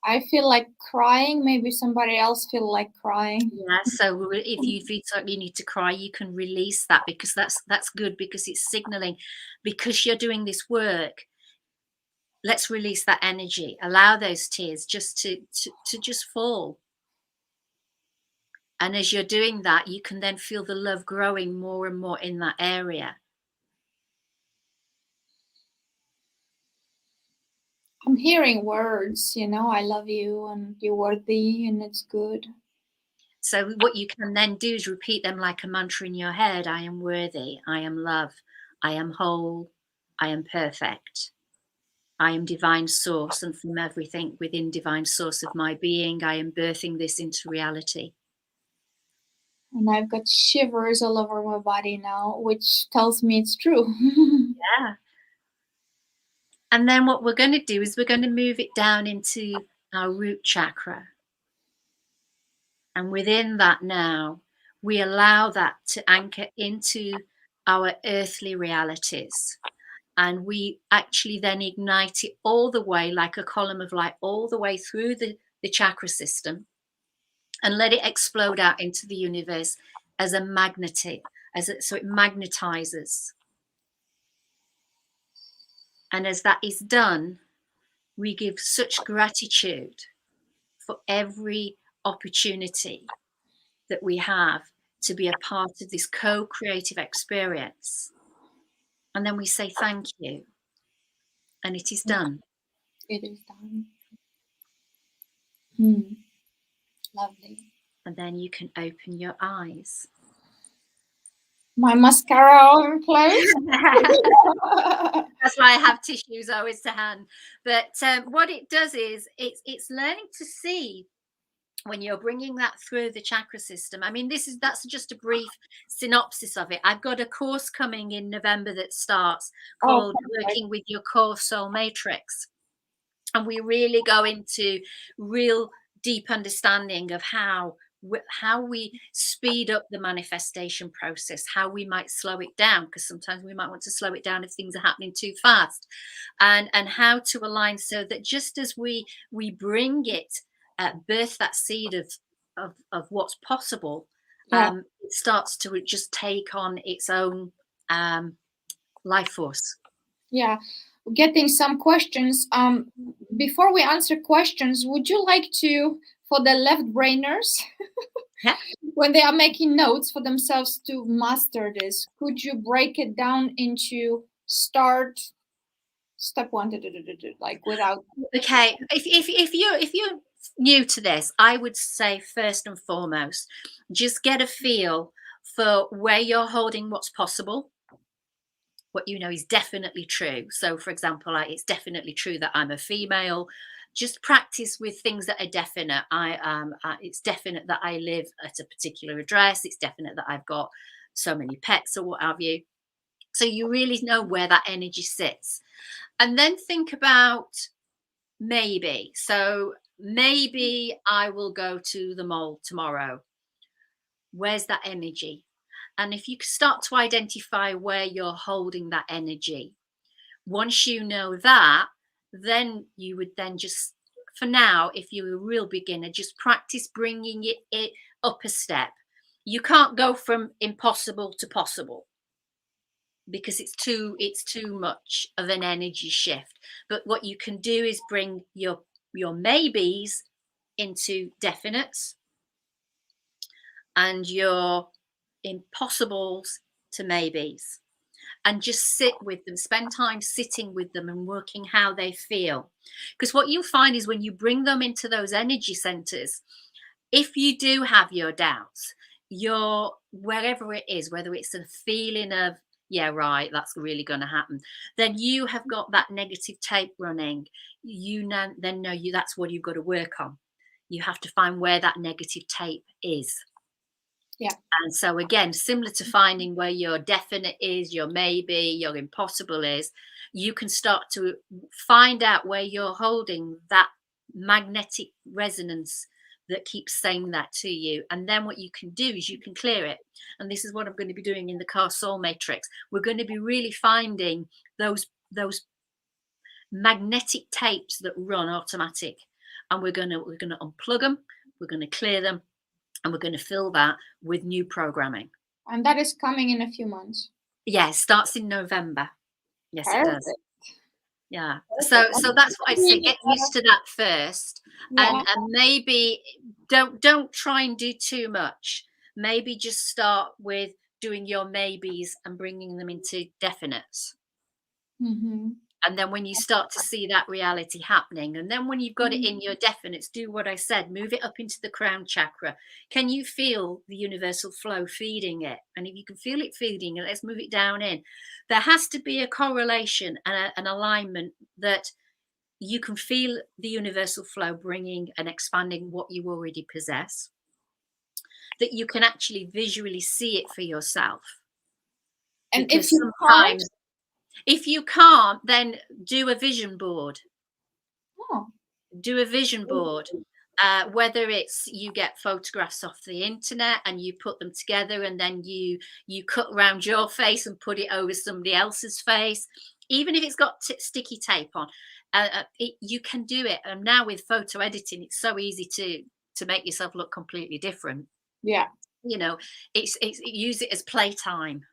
S1: I feel like crying. Maybe somebody else feel like crying.
S2: Yeah, so if you feel like you need to cry, you can release that, because that's good, because it's signaling, because you're doing this work, let's release that energy, allow those tears just to just fall. And as you're doing that, you can then feel the love growing more and more in that area.
S1: I'm hearing words, you know, I love you and you're worthy and it's good.
S2: So what you can then do is repeat them like a mantra in your head. I am worthy. I am love. I am whole. I am perfect. I am divine source, and from everything within divine source of my being, I am birthing this into reality.
S1: And I've got shivers all over my body now, which tells me it's true.
S2: Yeah. And then what we're going to do is we're going to move it down into our root chakra. And within that now, we allow that to anchor into our earthly realities. And we actually then ignite it all the way, like a column of light, all the way through the chakra system, and let it explode out into the universe as a magnet, so it magnetizes. And as that is done, we give such gratitude for every opportunity that we have to be a part of this co-creative experience. And then we say thank you. And it is done.
S1: It is done. Lovely.
S2: And then you can open your eyes.
S1: My mascara all closed.
S2: That's why I have tissues always to hand. But what it does is it's learning to see when you're bringing that through the chakra system. I mean, that's just a brief synopsis of it. I've got a course coming in November that starts called Working with Your Core Soul Matrix. And we really go into real deep understanding of how we speed up the manifestation process, how we might slow it down, because sometimes we might want to slow it down if things are happening too fast, and how to align so that just as we bring it, birth that seed of what's possible, it starts to just take on its own life force.
S1: Yeah, getting some questions. Before we answer questions, would you like to, for the left brainers, when they are making notes for themselves to master this, could you break it down into start step 1, like without?
S2: Okay, if you're new to this, I would say first and foremost, just get a feel for where you're holding what's possible. What you know is definitely true. So, for example, it's definitely true that I'm a female. Just practice with things that are definite. It's definite that I live at a particular address. It's definite that I've got so many pets or what have you. So you really know where that energy sits. And then think about maybe. So maybe I will go to the mall tomorrow. Where's that energy? And if you start to identify where you're holding that energy, once you know that, then you would then just, for now, if you're a real beginner, just practice bringing it up a step. You can't go from impossible to possible, because it's too much of an energy shift. But what you can do is bring your maybes into definites, and your impossibles to maybes, and just sit with them, spend time sitting with them and working how they feel. Because what you'll find is when you bring them into those energy centers, if you do have your doubts, your wherever it is, whether it's a feeling of, yeah, right, that's really going to happen, then you have got that negative tape running. You then know that's what you've got to work on. You have to find where that negative tape is.
S1: Yeah.
S2: And so again, similar to finding where your definite is, your maybe, your impossible is, you can start to find out where you're holding that magnetic resonance that keeps saying that to you. And then what you can do is you can clear it. And this is what I'm going to be doing in the Car Soul Matrix. We're going to be really finding those magnetic tapes that run automatic. And we're going to unplug them, we're going to clear them, and we're going to fill that with new programming.
S1: And that is coming in a few months.
S2: Yeah, it starts in November. Yes,
S1: Perfect.
S2: it does. Yeah. So that's what I say. Get used to that first, and maybe don't try and do too much. Maybe just start with doing your maybes and bringing them into definites.
S1: Mm-hmm.
S2: And then when you start to see that reality happening, and then when you've got it in your definites, do what I said, move it up into the crown chakra. Can you feel the universal flow feeding it? And if you can feel it feeding it, let's move it down in. There has to be a correlation and an alignment that you can feel the universal flow bringing and expanding what you already possess, that you can actually visually see it for yourself.
S1: And
S2: because sometimes if you can't, then do a vision board.
S1: Oh.
S2: Do a vision board. Whether it's you get photographs off the internet and you put them together, and then you cut around your face and put it over somebody else's face, even if it's got sticky tape on, you can do it. And now with photo editing, it's so easy to make yourself look completely different.
S1: Yeah.
S2: You know, it's use it as playtime.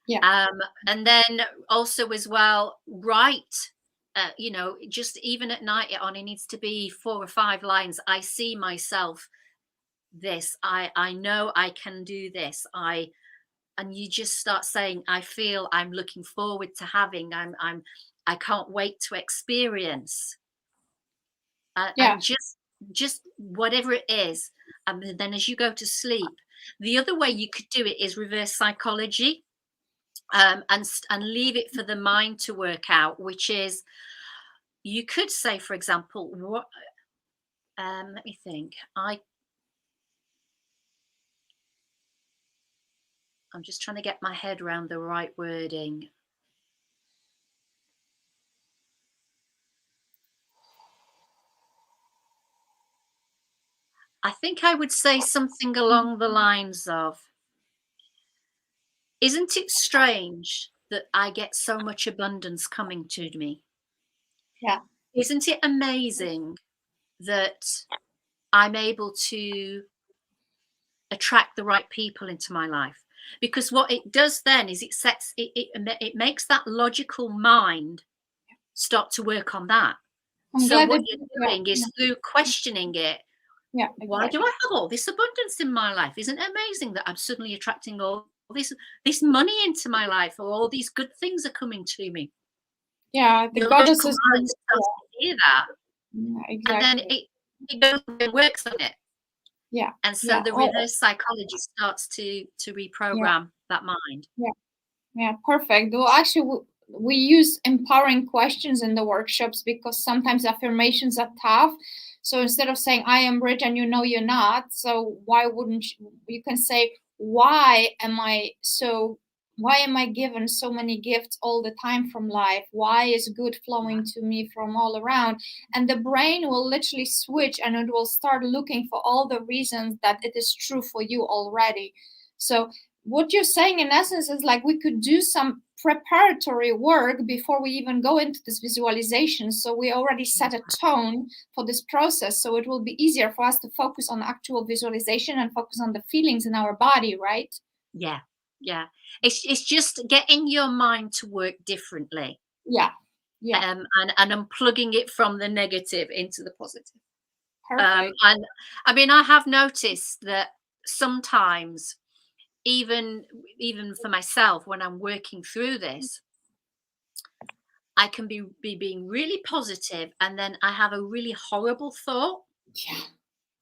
S1: Yeah.
S2: And then also as well, write. You know, just even at night, it only needs to be 4 or 5 lines. I see myself this. I know I can do this. And you just start saying, I feel, I'm looking forward to having, I can't wait to experience. And just whatever it is. And then as you go to sleep, the other way you could do it is reverse psychology. And leave it for the mind to work out, which is, you could say, for example, what let me think. I'm just trying to get my head around the right wording. I think I would say something along the lines of, isn't it strange that I get so much abundance coming to me?
S1: Yeah.
S2: Isn't it amazing that I'm able to attract the right people into my life? Because what it does then is it makes that logical mind start to work on that. So what you're doing is through questioning it.
S1: Yeah. Exactly.
S2: Why do I have all this abundance in my life? Isn't it amazing that I'm suddenly attracting all this money into my life, or all these good things are coming to me?
S1: Yeah, the goddesses
S2: hear that.
S1: Yeah, exactly.
S2: And then it goes and works on it.
S1: Yeah.
S2: And so the reverse psychology starts to reprogram that mind.
S1: Yeah, perfect. Well, actually, we use empowering questions in the workshops, because sometimes affirmations are tough. So instead of saying, I am rich, and you know you're not, so why wouldn't you can say, why am I given so many gifts all the time from life? Why is good flowing to me from all around? And the brain will literally switch, and it will start looking for all the reasons that it is true for you already. So what you're saying in essence is like we could do some preparatory work before we even go into this visualization, so we already set a tone for this process, so it will be easier for us to focus on actual visualization and focus on the feelings in our body, right?
S2: Yeah, yeah. It's just getting your mind to work differently.
S1: Yeah,
S2: and unplugging it from the negative into the positive.
S1: perfect.
S2: And I mean, I have noticed that sometimes, even for myself, when I'm working through this, I can be being really positive, and then I have a really horrible thought
S1: Yeah,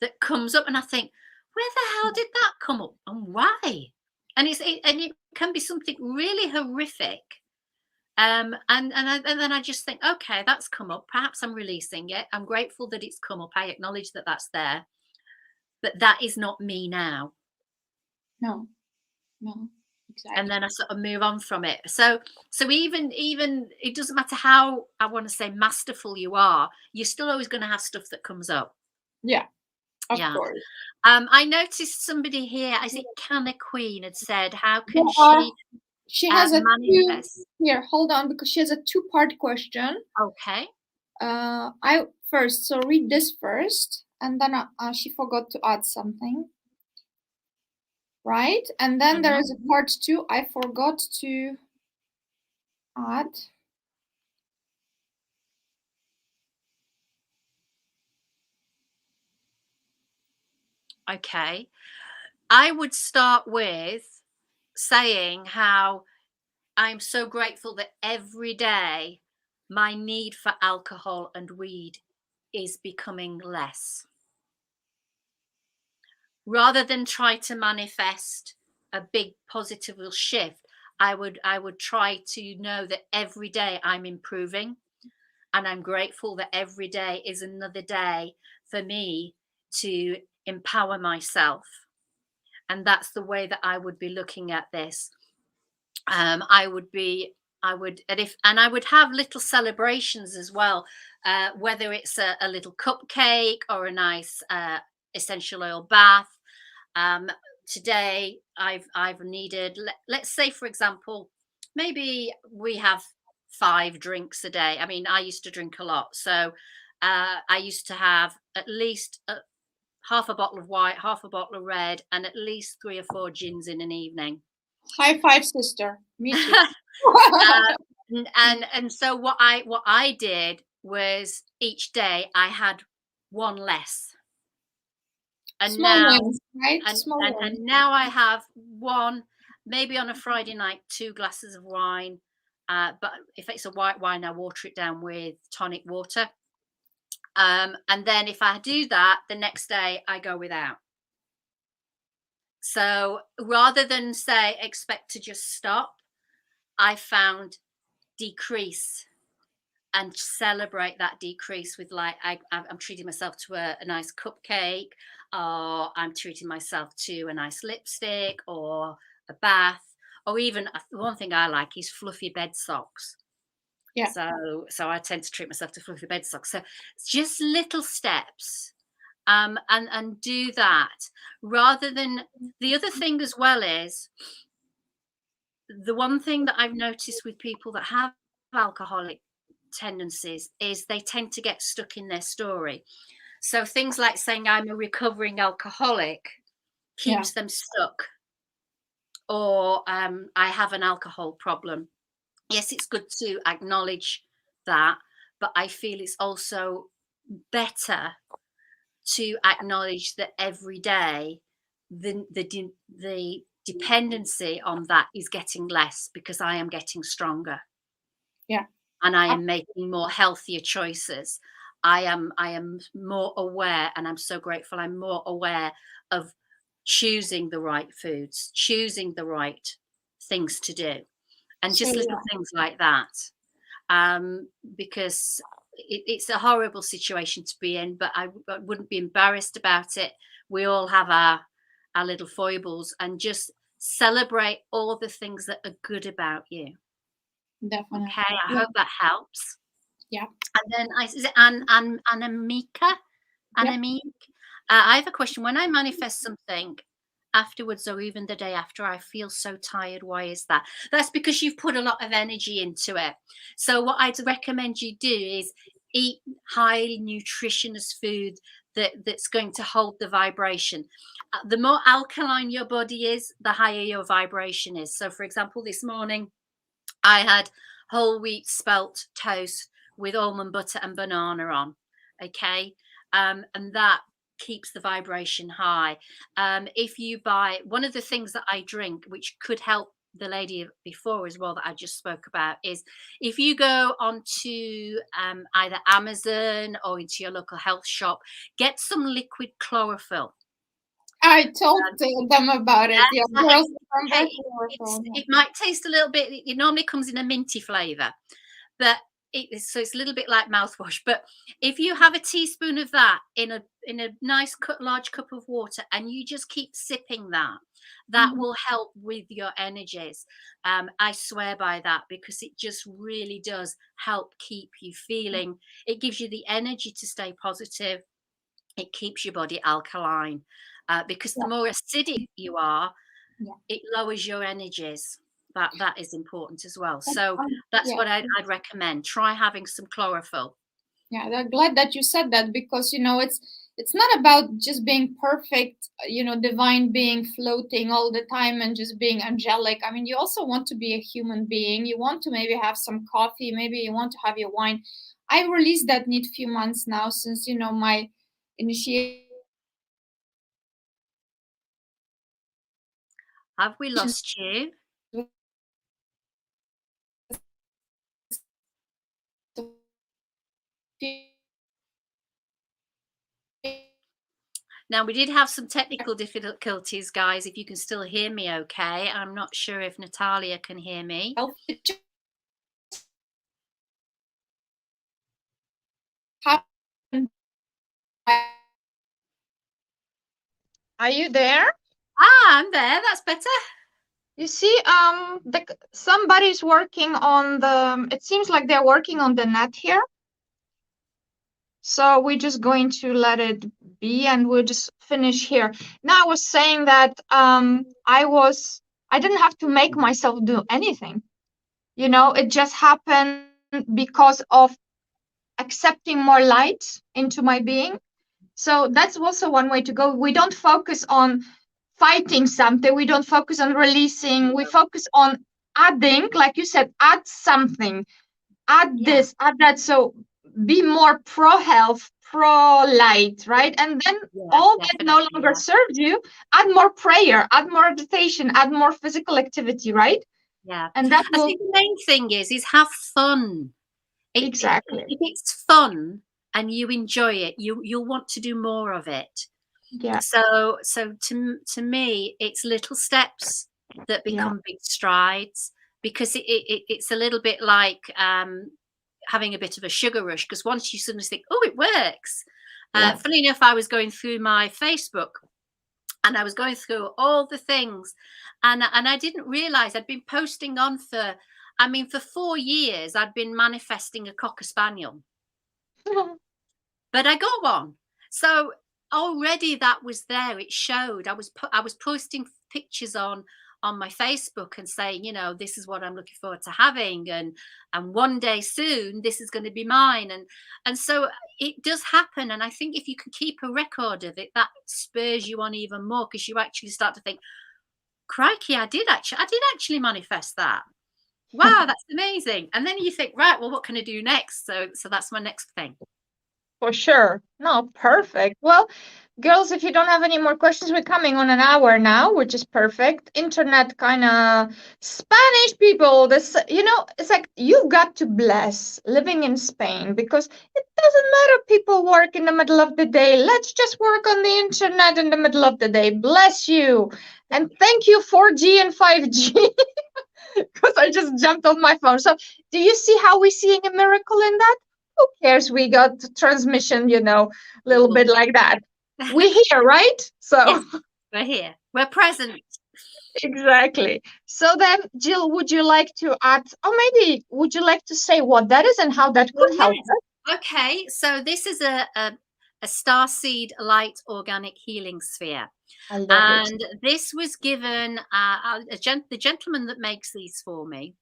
S2: that comes up, and I think, where the hell did that come up, and why? And it can be something really horrific. And then I just think, okay, that's come up. Perhaps I'm releasing it. I'm grateful that it's come up. I acknowledge that that's there, but that is not me now.
S1: no, exactly.
S2: And then I sort of move on from it. So even it doesn't matter how, I want to say, masterful you are, you're still always going to have stuff that comes up.
S1: Yeah, of
S2: Yeah.
S1: course.
S2: I noticed somebody here, I think Canna Queen had said, how can
S1: Yeah,
S2: she
S1: she has a
S2: manifest?
S1: here, hold on, because she has a two-part question.
S2: Okay.
S1: I first, so read this first, and then she forgot to add something, right? And then there is a part 2 I forgot to add.
S2: Okay. I would start with saying how I'm so grateful that every day my need for alcohol and weed is becoming less. Rather than try to manifest a big positive shift, I would try to know that every day I'm improving, and I'm grateful that every day is another day for me to empower myself. And that's the way that I would be looking at this. I would have little celebrations as well, whether it's a little cupcake or a nice essential oil bath. Today I've needed, let's say, for example, maybe we have 5 drinks a day. I mean, I used to drink a lot, so I used to have at least half a bottle of white, half a bottle of red, and at least 3 or 4 gins in an evening.
S1: High five, sister. Me too.
S2: And so what I did was, each day I had one less. And
S1: Small
S2: now
S1: wins, right? Small
S2: and
S1: wins.
S2: now I have one, maybe on a Friday night, 2 glasses of wine. But if it's a white wine, I water it down with tonic water. And then if I do that, the next day I go without. So rather than say expect to just stop, I found decrease and celebrate that decrease with, like, I'm treating myself to a nice cupcake, or I'm treating myself to a nice lipstick or a bath, or even one thing I like is fluffy bed socks.
S1: Yeah.
S2: So I tend to treat myself to fluffy bed socks. So it's just little steps, and do that, rather than, the other thing as well is, the one thing that I've noticed with people that have alcoholic tendencies is they tend to get stuck in their story. So things like saying I'm a recovering alcoholic keeps them stuck, or I have an alcohol problem. Yes, it's good to acknowledge that, but I feel it's also better to acknowledge that every day the dependency on that is getting less, because I am getting stronger.
S1: Yeah.
S2: And I am making more healthier choices. I am more aware, and I'm so grateful I'm more aware of choosing the right foods, choosing the right things to do, and just little things like that. Because it's a horrible situation to be in, but I wouldn't be embarrassed about it. We all have our little foibles, and just celebrate all the things that are good about you.
S1: Definitely.
S2: Okay, I hope that helps.
S1: Yeah.
S2: And then is it Anamika? Anamique? I have a question. When I manifest something, afterwards or even the day after, I feel so tired. Why is that? That's because you've put a lot of energy into it. So what I'd recommend you do is eat highly nutritious food that's going to hold the vibration. The more alkaline your body is, the higher your vibration is. So for example, this morning I had whole wheat spelt toast with almond butter and banana on. Okay. And that keeps the vibration high. If you buy one of the things that I drink, which could help the lady before as well that I just spoke about, is if you go onto either Amazon or into your local health shop, get some liquid chlorophyll.
S1: I told them about it. Yeah, girls,
S2: it might taste a little bit. It normally comes in a minty flavour, but so it's a little bit like mouthwash. But if you have a teaspoon of that in a nice large cup of water, and you just keep sipping that will help with your energies. I swear by that, because it just really does help keep you feeling. It gives you the energy to stay positive. It keeps your body alkaline. Because the more acidic you are, it lowers your energies. That is important as well. So that's what I'd recommend. Try having some chlorophyll.
S1: Yeah, I'm glad that you said that, because it's not about just being perfect, divine being floating all the time and just being angelic. I mean, you also want to be a human being. You want to maybe have some coffee, maybe you want to have your wine. I released that need few months now, since my initiation.
S2: Have we lost you? Now, we did have some technical difficulties, guys. If you can still hear me okay. I'm not sure if Natalia can hear me.
S3: Are you there?
S2: I'm there. That's better.
S3: You see, somebody's working on it seems like they're working on the net here. So we're just going to let it be, and we'll just finish here. Now, I was saying that I didn't have to make myself do anything. It just happened because of accepting more light into my being. So that's also one way to go. We don't focus on fighting something. We don't focus on releasing. We focus on adding, like you said, add something, add this, add that. So be more pro-health, pro-light, right? And then all that no longer serves you, add more prayer, add more meditation, add more physical activity, right?
S2: Yeah.
S3: And that
S2: I think the main thing is have fun.
S3: Exactly.
S2: If it's fun and you enjoy it, you'll want to do more of it.
S3: Yeah.
S2: So to me, it's little steps that become big strides, because it's a little bit like having a bit of a sugar rush, because once you suddenly think, oh, it works. Funny enough, I was going through my Facebook, and I was going through all the things, and I didn't realize I'd been posting on for 4 years. I'd been manifesting a Cocker Spaniel. But I got one. So already that was there. It showed. I was posting pictures on my Facebook and saying, this is what I'm looking forward to having, and one day soon this is going to be mine, and so it does happen. And I think if you can keep a record of it, that spurs you on even more, because you actually start to think, crikey, I did actually manifest that. Wow, that's amazing. And then you think, right, well, what can I do next? So that's my next thing.
S3: For sure. No, perfect. Well, girls, if you don't have any more questions, we're coming on an hour now, which is perfect. Internet kind of Spanish people, it's like you've got to bless living in Spain, because it doesn't matter. People work in the middle of the day. Let's just work on the internet in the middle of the day. Bless you. And thank you, 4G and 5G. Because I just jumped on my phone. So do you see how we're seeing a miracle in that? Who cares? We got transmission, a little bit like that. We're here, right? So
S2: yes, we're here. We're present.
S3: Exactly. So then, Jill, would you like to add, or maybe would you like to say what that is and how that could help us?
S2: Okay, so this is a a Starseed Light Organic Healing Sphere.
S3: I love
S2: And
S3: it.
S2: this was given, the gentleman that makes these for me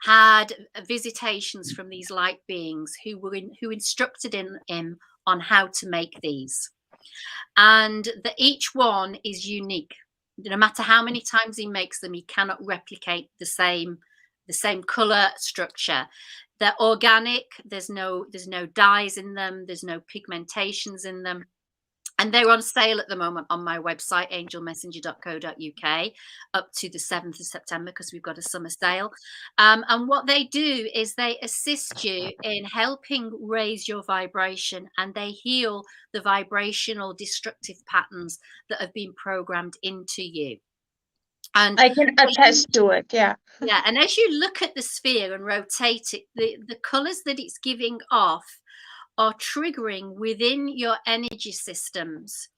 S2: had visitations from these light beings who instructed him on how to make these. And each one is unique. No matter how many times he makes them, he cannot replicate the same color structure. They're organic. There's no dyes in them. There's no pigmentations in them. And they're on sale at the moment on my website, angelmessenger.co.uk, up to the 7th of September, because we've got a summer sale. And what they do is they assist you in helping raise your vibration, and they heal the vibrational destructive patterns that have been programmed into you. And
S3: I can attest to it. Yeah.
S2: yeah, and as you look at the sphere and rotate it, the colors that it's giving off are triggering within your energy systems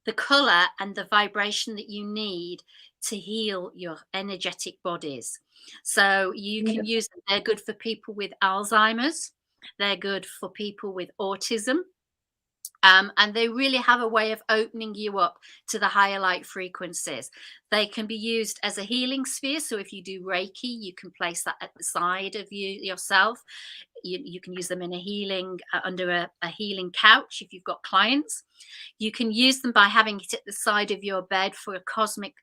S2: the color and the vibration that you need to heal your energetic bodies. So you can use them. They're good for people with Alzheimer's. They're good for people with autism. And they really have a way of opening you up to the higher light frequencies. They can be used as a healing sphere. So if you do Reiki, you can place that at the side of yourself. You can use them in a healing, under a healing couch if you've got clients. You can use them by having it at the side of your bed for a cosmic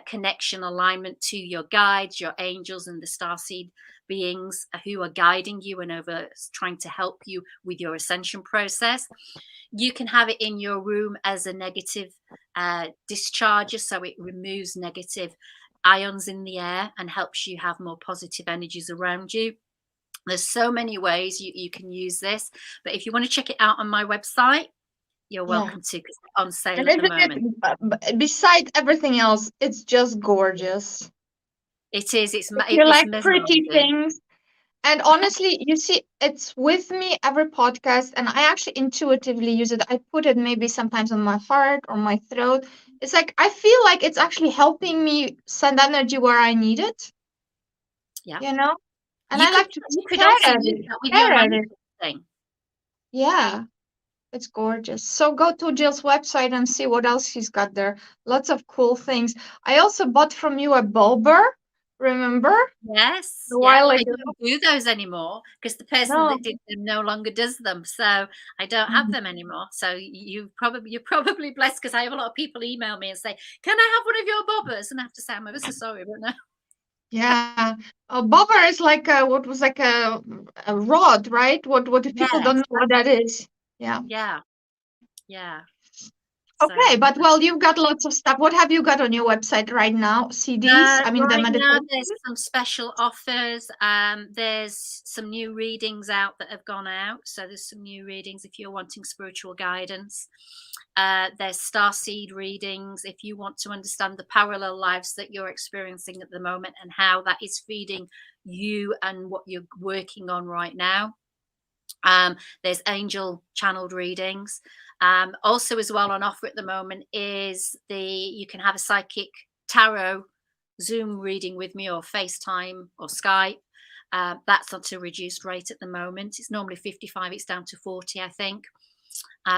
S2: connection, alignment to your guides, your angels, and the starseed beings who are guiding you and trying to help you with your ascension process. You can have it in your room as a negative discharger, so it removes negative ions in the air and helps you have more positive energies around you. There's so many ways you can use this, but if you want to check it out on my website, you're welcome to, because it's on sale
S3: And
S2: at the moment.
S3: Besides everything else, it's just gorgeous.
S2: It is. It's
S3: You like pretty
S2: mesmerizing.
S3: things. And honestly, you see, it's with me every podcast, and I actually intuitively use it. I put it maybe sometimes on my heart or my throat. It's like I feel like it's actually helping me send energy where I need it.
S2: Yeah.
S3: You know? And
S2: You
S3: I like to
S2: could
S3: stare
S2: also
S3: at
S2: use
S3: it.
S2: that with
S3: Stare
S2: your
S3: at it.
S2: manifesting.
S3: Yeah. It's gorgeous. So go to Jill's website and see what else she's got there. Lots of cool things. I also bought from you a bulber. Remember?
S2: Yes.
S3: A
S2: Yeah.
S3: while
S2: I
S3: ago.
S2: don't do those anymore because the person
S3: No.
S2: that did them no longer does them. So I don't have them anymore. So you're probably blessed, because I have a lot of people email me and say, "Can I have one of your bobbers?" And I have to say, "I'm ever so sorry, but no."
S3: Yeah. A bobber is like a rod, right? What if people don't
S2: Yes.
S3: know what that is? Yeah.
S2: Yeah. Yeah.
S3: Okay,
S2: So
S3: but well, you've got lots of stuff. What have you got on your website right now? CDs? I mean, the
S2: right now
S3: meditation.
S2: there's some special offers. There's some new readings out that have gone out. So there's some new readings if you're wanting spiritual guidance. There's starseed readings if you want to understand the parallel lives that you're experiencing at the moment and how that is feeding you and what you're working on right now. There's angel channeled readings. Also, as well, on offer at the moment is you can have a psychic tarot Zoom reading with me, or FaceTime or Skype. That's at a reduced rate at the moment. It's normally 55, it's down to 40, I think,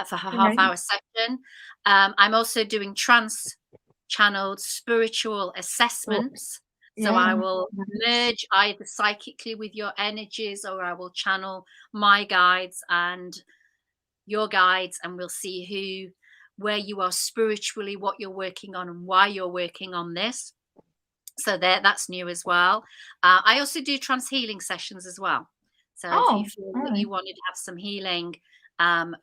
S2: for a half-hour session. I'm also doing trance-channeled spiritual assessments. So I will merge either psychically with your energies, or I will channel my guides and your guides, and we'll see where you are spiritually, what you're working on, and why you're working on this. So that's new as well. I also do trance healing sessions as well. So if you feel that you wanted to have some healing, and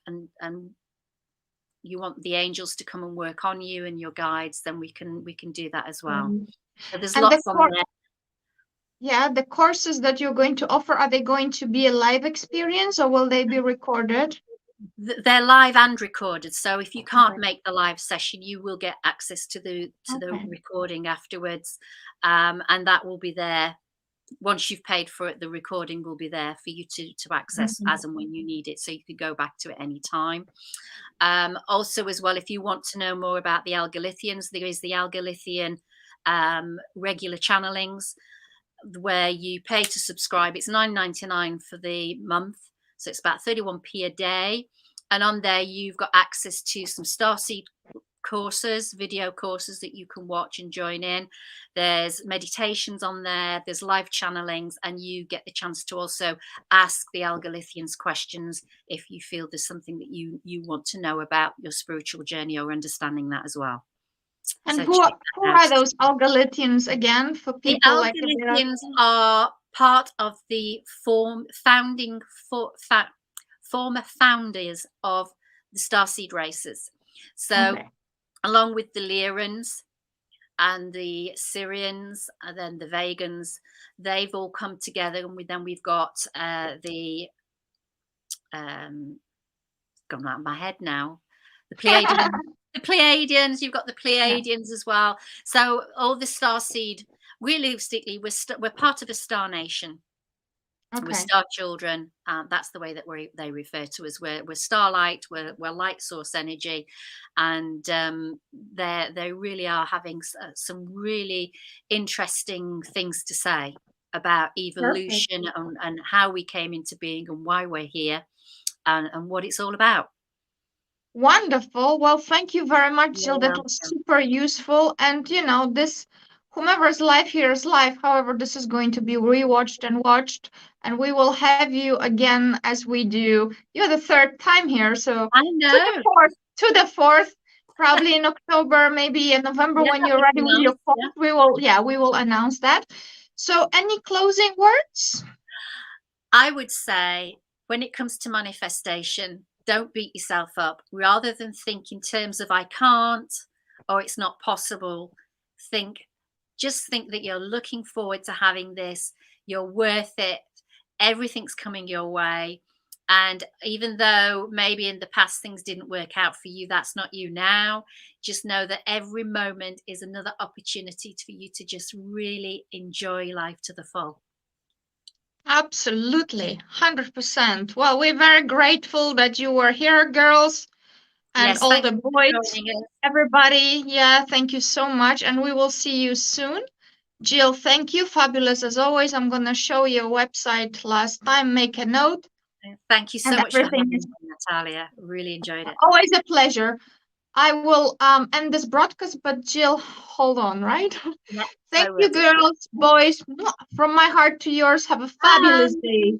S2: you want the angels to come and work on you and your guides, then we can do that as well. So there's lots on there.
S3: Yeah, the courses that you're going to offer, are they going to be a live experience, or will they be recorded?
S2: They're live and recorded. So if you can't make the live session, you will get access to the recording afterwards, and that will be there. Once you've paid for it, the recording will be there for you to access as and when you need it, so you could go back to it any time. Also, as well, if you want to know more about the Algalithians, there is the Algalithian regular channelings, where you pay to subscribe. It's $9.99 for the month, So it's about 31p a day. And on there, you've got access to some Starseed courses, video courses that you can watch and join in. There's meditations on there, there's live channelings, and you get the chance to also ask the Algalithians questions if you feel there's something that you want to know about your spiritual journey or understanding that as well.
S3: And
S2: So
S3: who are those Algalithians again, for people
S2: the
S3: like
S2: Algalithians are part of the former founders of the Starseed races. So along with the Lyrians and the Syrians and then the Vegans, they've all come together, and then we've got the gone out of my head now, the Pleiadians. The Pleiadians, you've got the Pleiadians as well. So all the Starseed, realistically, we're part of a star nation. We're star children. That's the way that they refer to us. We're starlight. We're light source energy, and they really are having some really interesting things to say about evolution and how we came into being and why we're here, and what it's all about.
S3: Wonderful. Well, thank you very much, Jill. That was super useful. And this, whomever's live here is live. However, this is going to be rewatched and watched, and we will have you again as we do. You're the third time here, so
S2: I know.
S3: To the fourth, probably in October, maybe in November, when you're ready with your course. We will announce that. So, any closing words?
S2: I would say, when it comes to manifestation, don't beat yourself up. Rather than think in terms of I can't or it's not possible, just think that you're looking forward to having this. You're worth it. Everything's coming your way. And even though maybe in the past things didn't work out for you, that's not you now. Just know that every moment is another opportunity for you to just really enjoy life to the full.
S3: Absolutely, 100%. Well, we're very grateful that you were here, girls, and all the boys, everybody. Yeah, thank you so much, and we will see you soon. Jill, thank you. Fabulous as always. I'm going to show you a website last time. Make a note.
S2: Thank you so much for having me, Natalia. Really enjoyed it.
S3: Always a pleasure. I will end this broadcast, but Jill, hold on, right?
S2: Yeah,
S3: thank you, girls, boys. From my heart to yours. Have a fabulous day.